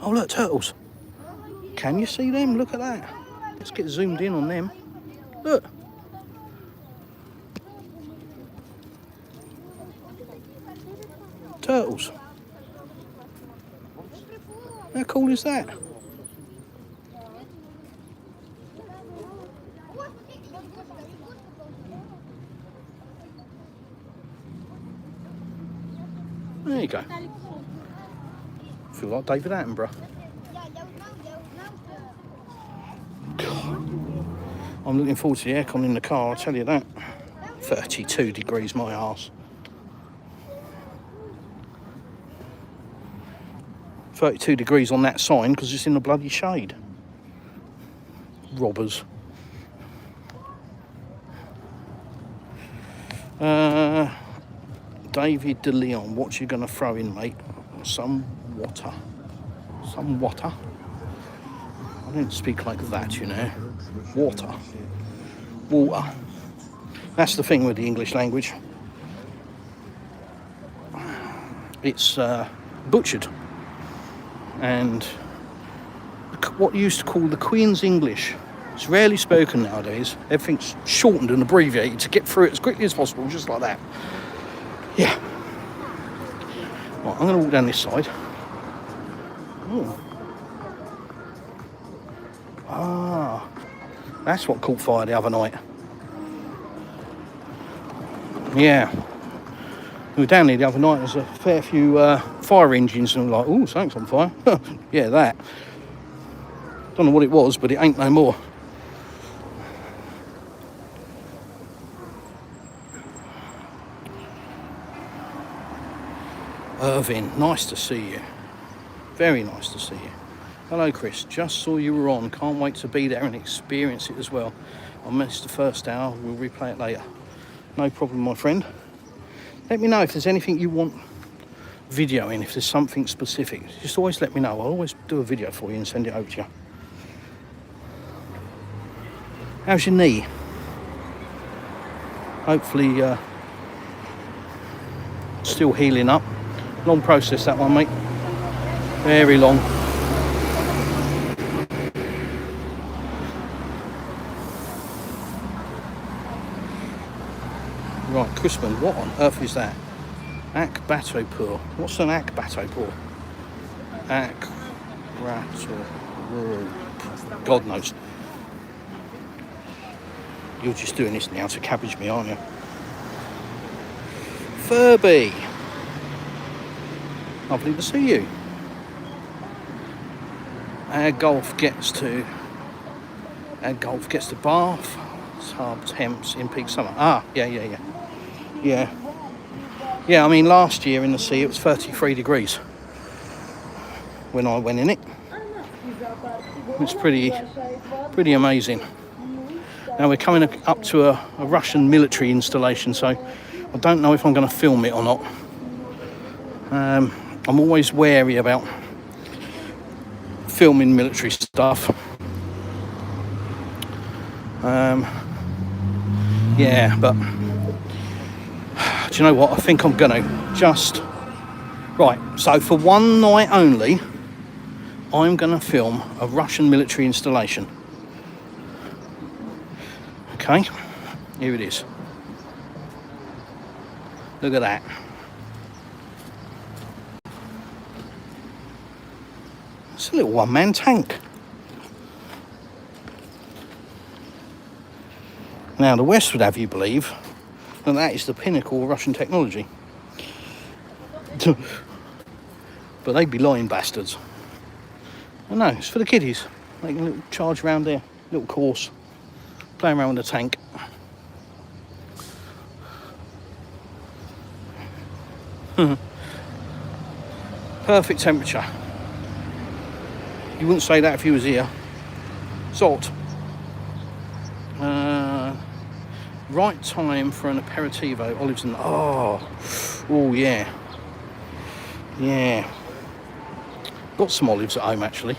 Oh, look, turtles. Can you see them? Look at that. Let's get zoomed in on them. Look. Turtles. How cool is that? There you go. Feel like David Attenborough. God. I'm looking forward to the aircon in the car, I'll tell you that. 32 degrees, my arse. 32 degrees on that sign because it's in the bloody shade. Robbers. David De Leon, what you gonna throw in, mate? Some water. Some water. I don't speak like that, you know. Water. Water. That's the thing with the English language. It's butchered. And what you used to call the Queen's English. It's rarely spoken nowadays. Everything's shortened and abbreviated to get through it as quickly as possible, just like that. Yeah. Right, I'm going to walk down this side. Oh. Ah, that's what caught fire the other night. Yeah. We were down there the other night. There's a fair few fire engines, and I'm like, oh, something's on fire. Yeah, that. Don't know what it was, but it ain't no more. Irvin, nice to see you. Very nice to see you. Hello, Chris. Just saw you were on. Can't wait to be there and experience it as well. I missed the first hour. We'll replay it later. No problem, my friend. Let me know if there's anything you want videoing, if there's something specific. Just always let me know. I'll always do a video for you and send it over to you. How's your knee? Hopefully still healing up. Long process, that one, mate. Very long. Right, Crispin, what on earth is that? Akbatopur. What's an Akbatopur? God knows. You're just doing this now to cabbage me, aren't you? Furby. Lovely to see you. Our golf gets to Bath, Hub, Thames in peak summer. Ah, yeah. I mean, last year in the sea it was 33 degrees when I went in it. It's pretty amazing. Now we're coming up to a Russian military installation, so I don't know if I'm going to film it or not. I'm always wary about filming military stuff. Yeah, but do you know what? I think I'm going to just... Right, so for one night only, I'm going to film a Russian military installation. Okay, here it is. Look at that. It's a little one-man tank. Now, the West would have you believe that that is the pinnacle of Russian technology. But they'd be lying bastards. I know, it's for the kiddies. Making a little charge around there, little course, playing around with the tank. Perfect temperature. You wouldn't say that if you was here. Salt. Right time for an aperitivo. Olives and... Oh yeah. Got some olives at home, actually.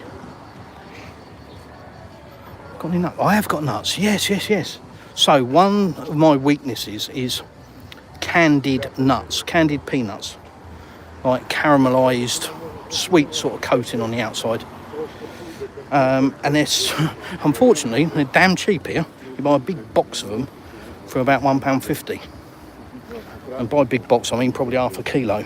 Got any nuts? I have got nuts. Yes. So one of my weaknesses is candied nuts, candied peanuts, like caramelised, sweet sort of coating on the outside. And it's unfortunately they're damn cheap here. You buy a big box of them for about £1.50, and by big box I mean probably half a kilo.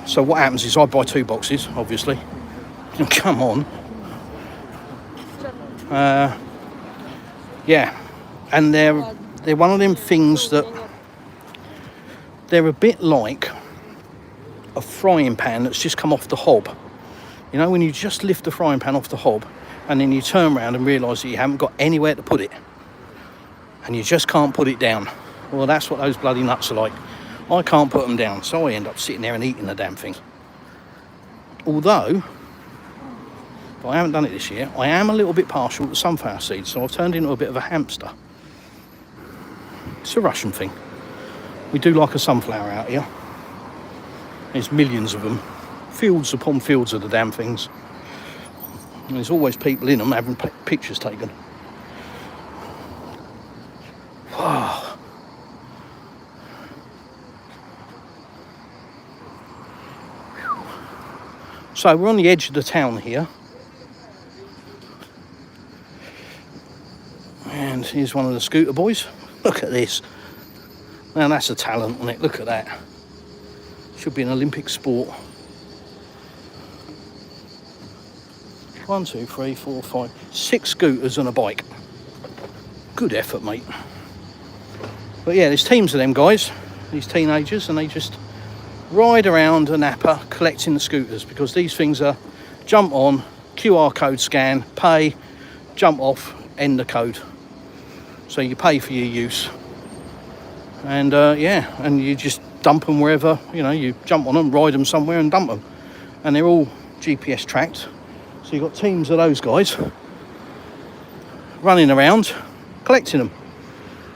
So what happens is I buy 2 boxes, obviously. Come on. Yeah, and they're one of them things that they're a bit like a frying pan that's just come off the hob. You know, when you just lift the frying pan off the hob and then you turn around and realise that you haven't got anywhere to put it and you just can't put it down. Well, that's what those bloody nuts are like. I can't put them down, so I end up sitting there and eating the damn thing. Although, but I haven't done it this year, I am a little bit partial to sunflower seeds, so I've turned into a bit of a hamster. It's a Russian thing. We do like a sunflower out here. There's millions of them. Fields upon fields of the damn things. And there's always people in them having pictures taken. Wow. So we're on the edge of the town here. And here's one of the scooter boys. Look at this. Now that's a talent on it. Look at that. Should be an Olympic sport. 1, 2, 3, 4, 5, 6 scooters and a bike. Good effort, mate. But yeah, there's teams of them guys, these teenagers, and they just ride around Anapa collecting the scooters, because these things are jump on, QR code scan, pay, jump off, end the code. So you pay for your use. And yeah, and you just dump them wherever, you know, you jump on them, ride them somewhere and dump them. And they're all GPS tracked. So you've got teams of those guys running around collecting them.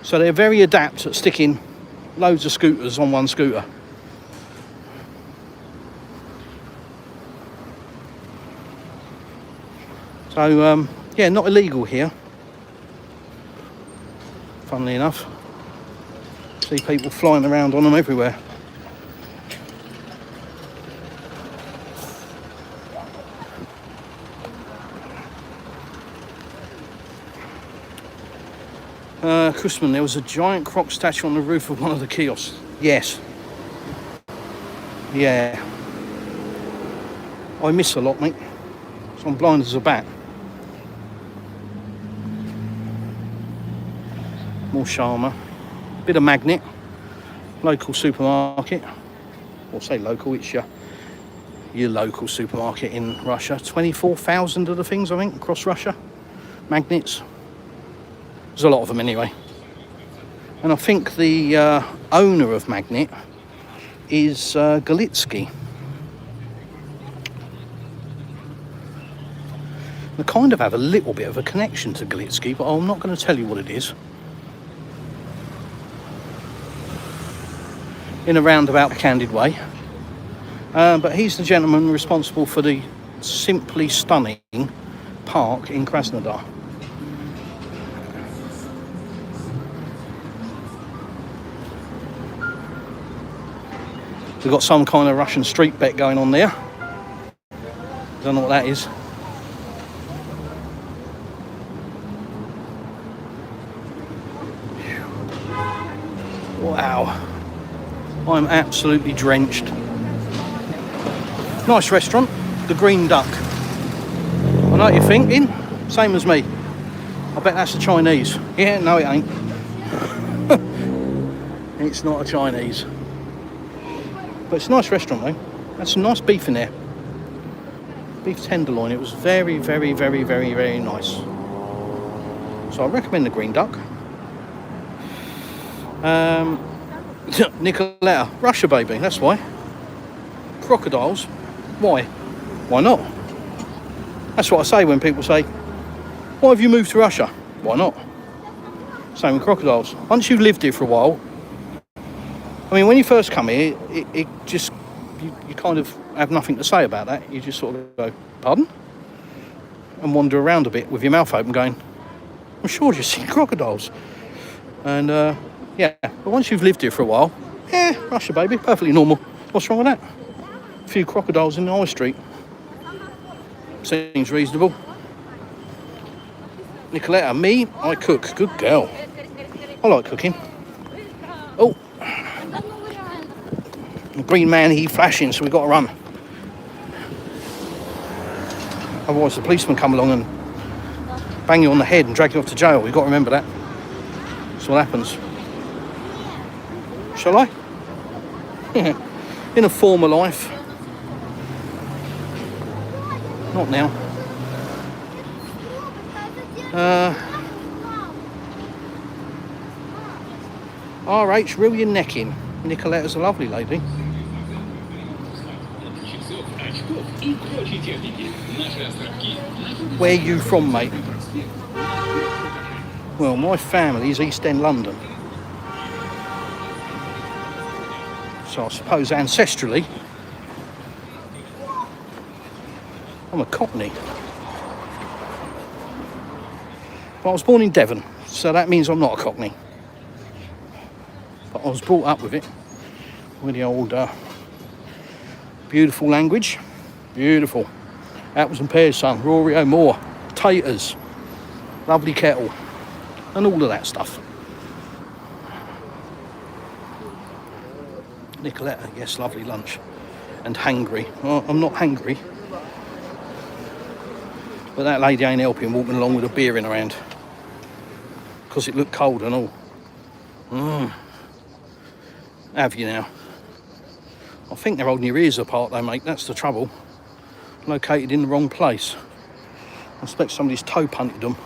So they're very adept at sticking loads of scooters on one scooter. So yeah, not illegal here, funnily enough. See people flying around on them everywhere. Chrisman, there was a giant croc statue on the roof of one of the kiosks. Yes. Yeah. I miss a lot, mate. So I'm blind as a bat. More shawarma. Bit of Magnet. Local supermarket. Or say local, it's your local supermarket in Russia. 24,000 of the things, I think, across Russia. Magnets. There's a lot of them anyway. And I think the owner of Magnet is Galitsky. I kind of have a little bit of a connection to Galitsky, but I'm not going to tell you what it is. In a roundabout, candid way. But he's the gentleman responsible for the simply stunning park in Krasnodar. We've got some kind of Russian street bet going on there. Don't know what that is. Wow. I'm absolutely drenched. Nice restaurant, the Green Duck. I know what you're thinking, same as me. I bet that's a Chinese. Yeah, no it ain't. It's not a Chinese. But it's a nice restaurant though. Had some nice beef in there. Beef tenderloin. It was very, very, very, very, very nice. So I recommend the Green Duck. Nicoletta, Russia baby, that's why. Crocodiles, why? Why not? That's what I say when people say, why have you moved to Russia? Why not? Same with crocodiles. Once you've lived here for a while, I mean, when you first come here, it just, you kind of have nothing to say about that. You just sort of go, pardon? And wander around a bit with your mouth open going, I'm sure you've seen crocodiles. And yeah, but once you've lived here for a while, yeah, Russia baby, perfectly normal. What's wrong with that? A few crocodiles in the high street. Seems reasonable. Nicoletta, me, I cook. Good girl. I like cooking. Oh. The green man, he flashing, so we've got to run. Otherwise the policeman come along and bang you on the head and drag you off to jail. We've got to remember that. That's what happens. Shall I? In a former life. Not now. RH, reel your neck in. Nicoletta's a lovely lady. Where you from, mate? Well, my family is East End London. So I suppose ancestrally, I'm a Cockney. But I was born in Devon, so that means I'm not a Cockney. But I was brought up with it, with the old beautiful language. Beautiful. Apples and pears, son. Rory O'More. Taters. Lovely kettle. And all of that stuff. Nicoletta, yes, lovely lunch. And hangry. Well, I'm not hangry. But that lady ain't helping, walking along with a beer in her hand. Because it looked cold and all. Have you now? I think they're holding your ears apart though, mate. That's the trouble. Located in the wrong place. I expect somebody's toe punted them.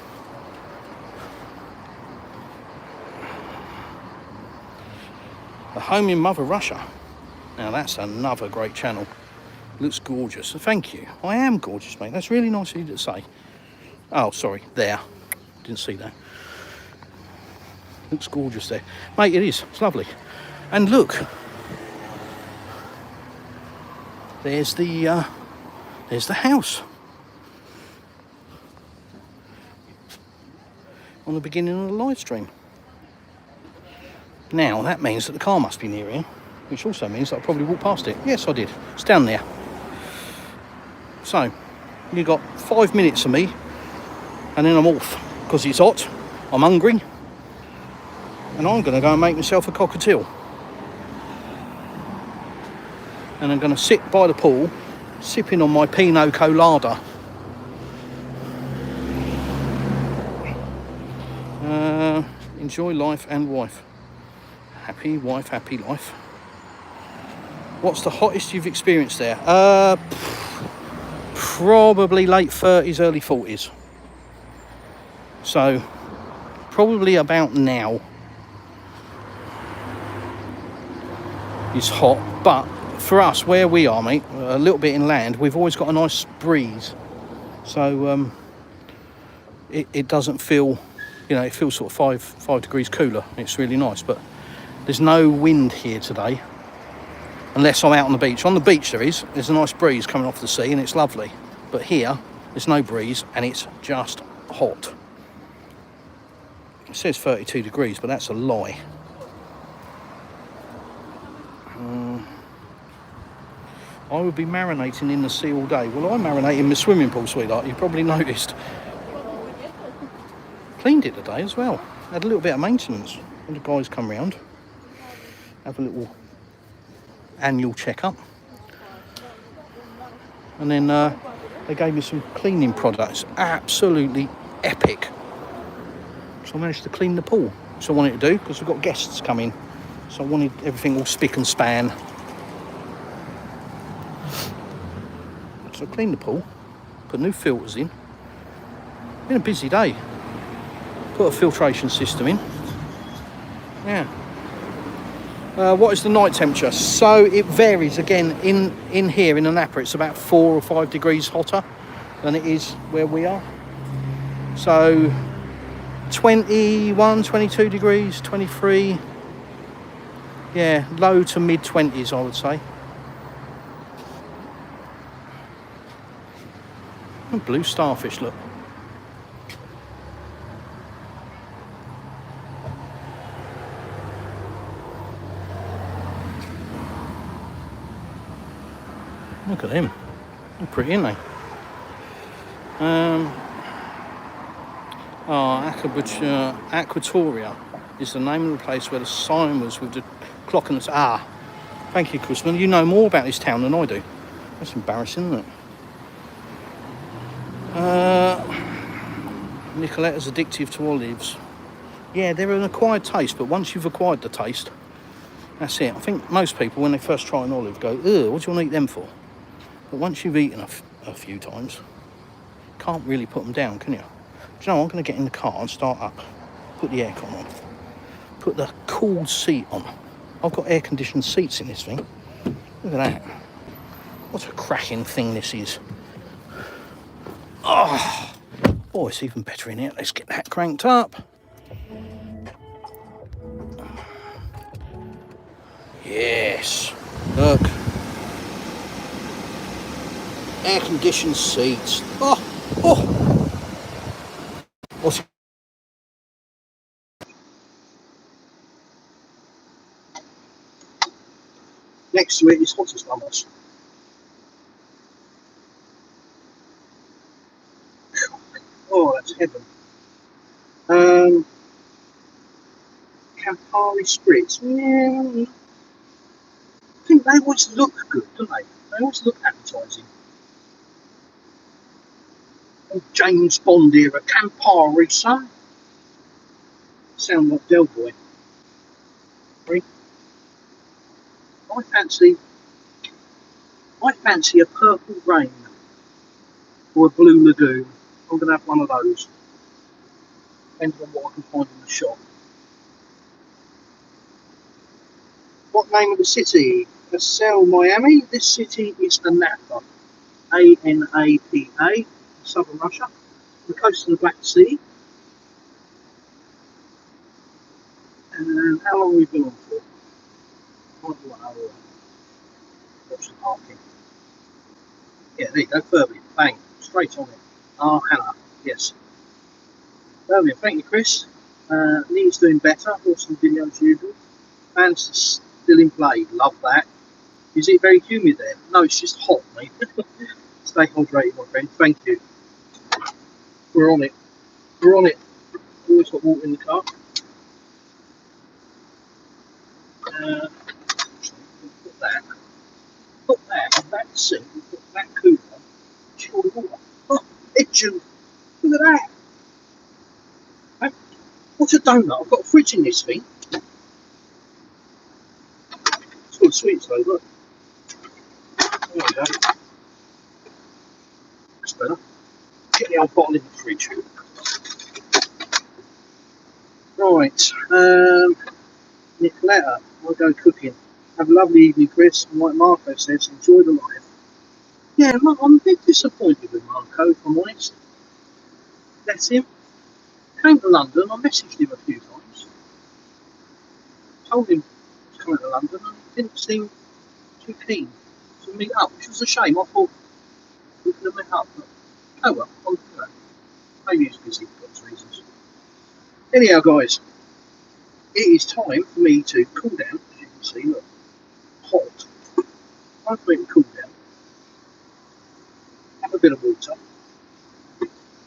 The Home in Mother Russia. Now that's another great channel. Looks gorgeous. Thank you. I am gorgeous, mate. That's really nice of you to say. Oh, sorry. There. Didn't see that. Looks gorgeous there. Mate, it is. It's lovely. And look. There's the house. On the beginning of the live stream. Now, that means that the car must be near here, which also means that I probably walked past it. Yes, I did. It's down there. So, you got 5 minutes of me, and then I'm off, because it's hot, I'm hungry, and I'm going to go and make myself a cockatiel. And I'm going to sit by the pool, sipping on my Pinot Colada. Enjoy life and wife. Happy wife, happy life. What's the hottest you've experienced there? Probably late 30s, early 40s. So, probably about now. It's hot, but for us, where we are, mate, a little bit inland, we've always got a nice breeze. So, it doesn't feel, you know, it feels sort of five degrees cooler. It's really nice, but there's no wind here today, unless I'm out on the beach. On the beach there's a nice breeze coming off the sea and it's lovely. But here, there's no breeze and it's just hot. It says 32 degrees, but that's a lie. I would be marinating in the sea all day. Well, I marinate in my swimming pool, sweetheart. You probably noticed. Cleaned it today as well. Had a little bit of maintenance. And the guys come round. Have a little annual checkup, and then they gave me some cleaning products, absolutely epic. So I managed to clean the pool, which I wanted to do because we've got guests coming, so I wanted everything all spick and span. So I cleaned the pool, put new filters in. Been a busy day. Put a filtration system in. Yeah. What is the night temperature? So it varies again. In here in Anapa, it's about 4 or 5 degrees hotter than it is where we are. So 21, 22 degrees, 23. Yeah, low to mid 20s, I would say. And blue starfish, look. Look at him. They're pretty, aren't they? Aquatoria is the name of the place where the sign was with the clock and the... Thank you, Chrisman. You know more about this town than I do. That's embarrassing, isn't it? Nicoletta's addictive to olives. Yeah, they're an acquired taste, but once you've acquired the taste, that's it. I think most people, when they first try an olive, go, ugh, what do you want to eat them for? But once you've eaten a few times, can't really put them down, can you? Do you know, I'm going to get in the car and start up. Put the aircon on. Put the cool seat on. I've got air-conditioned seats in this thing. Look at that. What a cracking thing this is. Oh, boy, it's even better in here. Let's get that cranked up. Yes. Look. Air-conditioned seats. Oh, oh. What's next to it is hotter stomachs. Oh, that's heaven. Campari spritz. Yeah. I think they always look good, don't they? They always look appetising. Oh, James Bond era Campari, son. Sound like Del Boy. I fancy a purple rain or a blue lagoon. I'm going to have one of those. Depending on what I can find in the shop. What name of the city? Marcel, Miami. This city is Anapa. A-N-A-P-A. Southern Russia. The coast of the Black Sea. And how long have we been on for? 1 hour. Watch the parking. Yeah, there you go, Furby. Bang. Straight on it. Ah, Hannah. Yes. Furby, thank you, Chris. Lee's doing better. Awesome video as usual. Fans still in play. Love that. Is it very humid there? No, it's just hot, mate. Stay hydrated, my friend. Thank you. We're on it. We're on it. Always got water in the car. Put that. Put that on that sink. Put that cooler. Chilled water. Oh, pigeon. Look at that. What's a donut? I've got a fridge in this thing. It's full of sweets though, look. There we go. That's better. Get the old bottle in the fridge. Right. Nicoletta, I'll go cooking. Have a lovely evening, Chris. And like Marco says, enjoy the life. Yeah, I'm a bit disappointed with Marco, if I'm honest. Bless him. Came to London, I messaged him a few times. Told him I was coming to London and he didn't seem too keen to meet up, which was a shame. I thought we could have met up, but oh well, maybe he's busy for God's reasons. Anyhow, guys, it is time for me to cool down, as you can see, look, hot. I'm going to cool down, have a bit of water,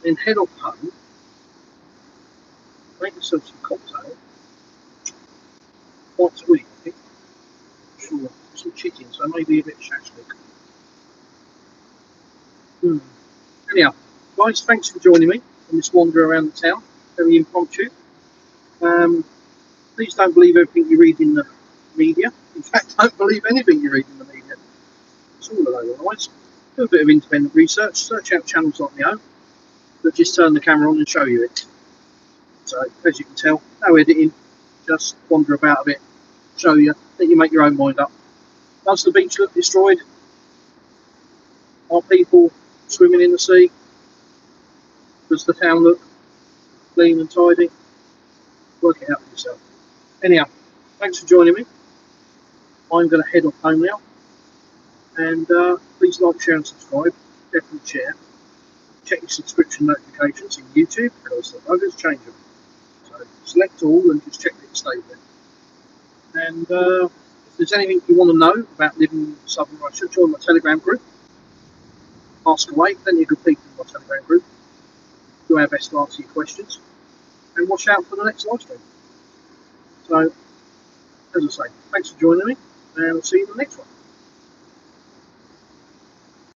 then head off home, make myself some cocktail, quite sweet, I think. Sure, some chicken, so maybe a bit of shashlik. Anyhow, guys, thanks for joining me on this wander around the town, very impromptu. Please don't believe everything you read in the media. In fact, don't believe anything you read in the media. It's all a load of lies. Do a bit of independent research, search out channels like my own that just turn the camera on and show you it. So, as you can tell, no editing, just wander about a bit, show you, let you make your own mind up. Does the beach look destroyed? Are people swimming in the sea? Does the town look clean and tidy? Work it out for yourself. Anyhow, thanks for joining me. I'm going to head off home now. And please like, share and subscribe. Definitely share. Check your subscription notifications in YouTube because the buggers change them. So select all and just check that it stays there. And if there's anything you want to know about living in southern Russia, join my Telegram group. Ask away. Plenty of good people in my Telegram group. Do our best to answer your questions. And watch out for the next live stream. So, as I say, thanks for joining me, and I'll see you in the next one.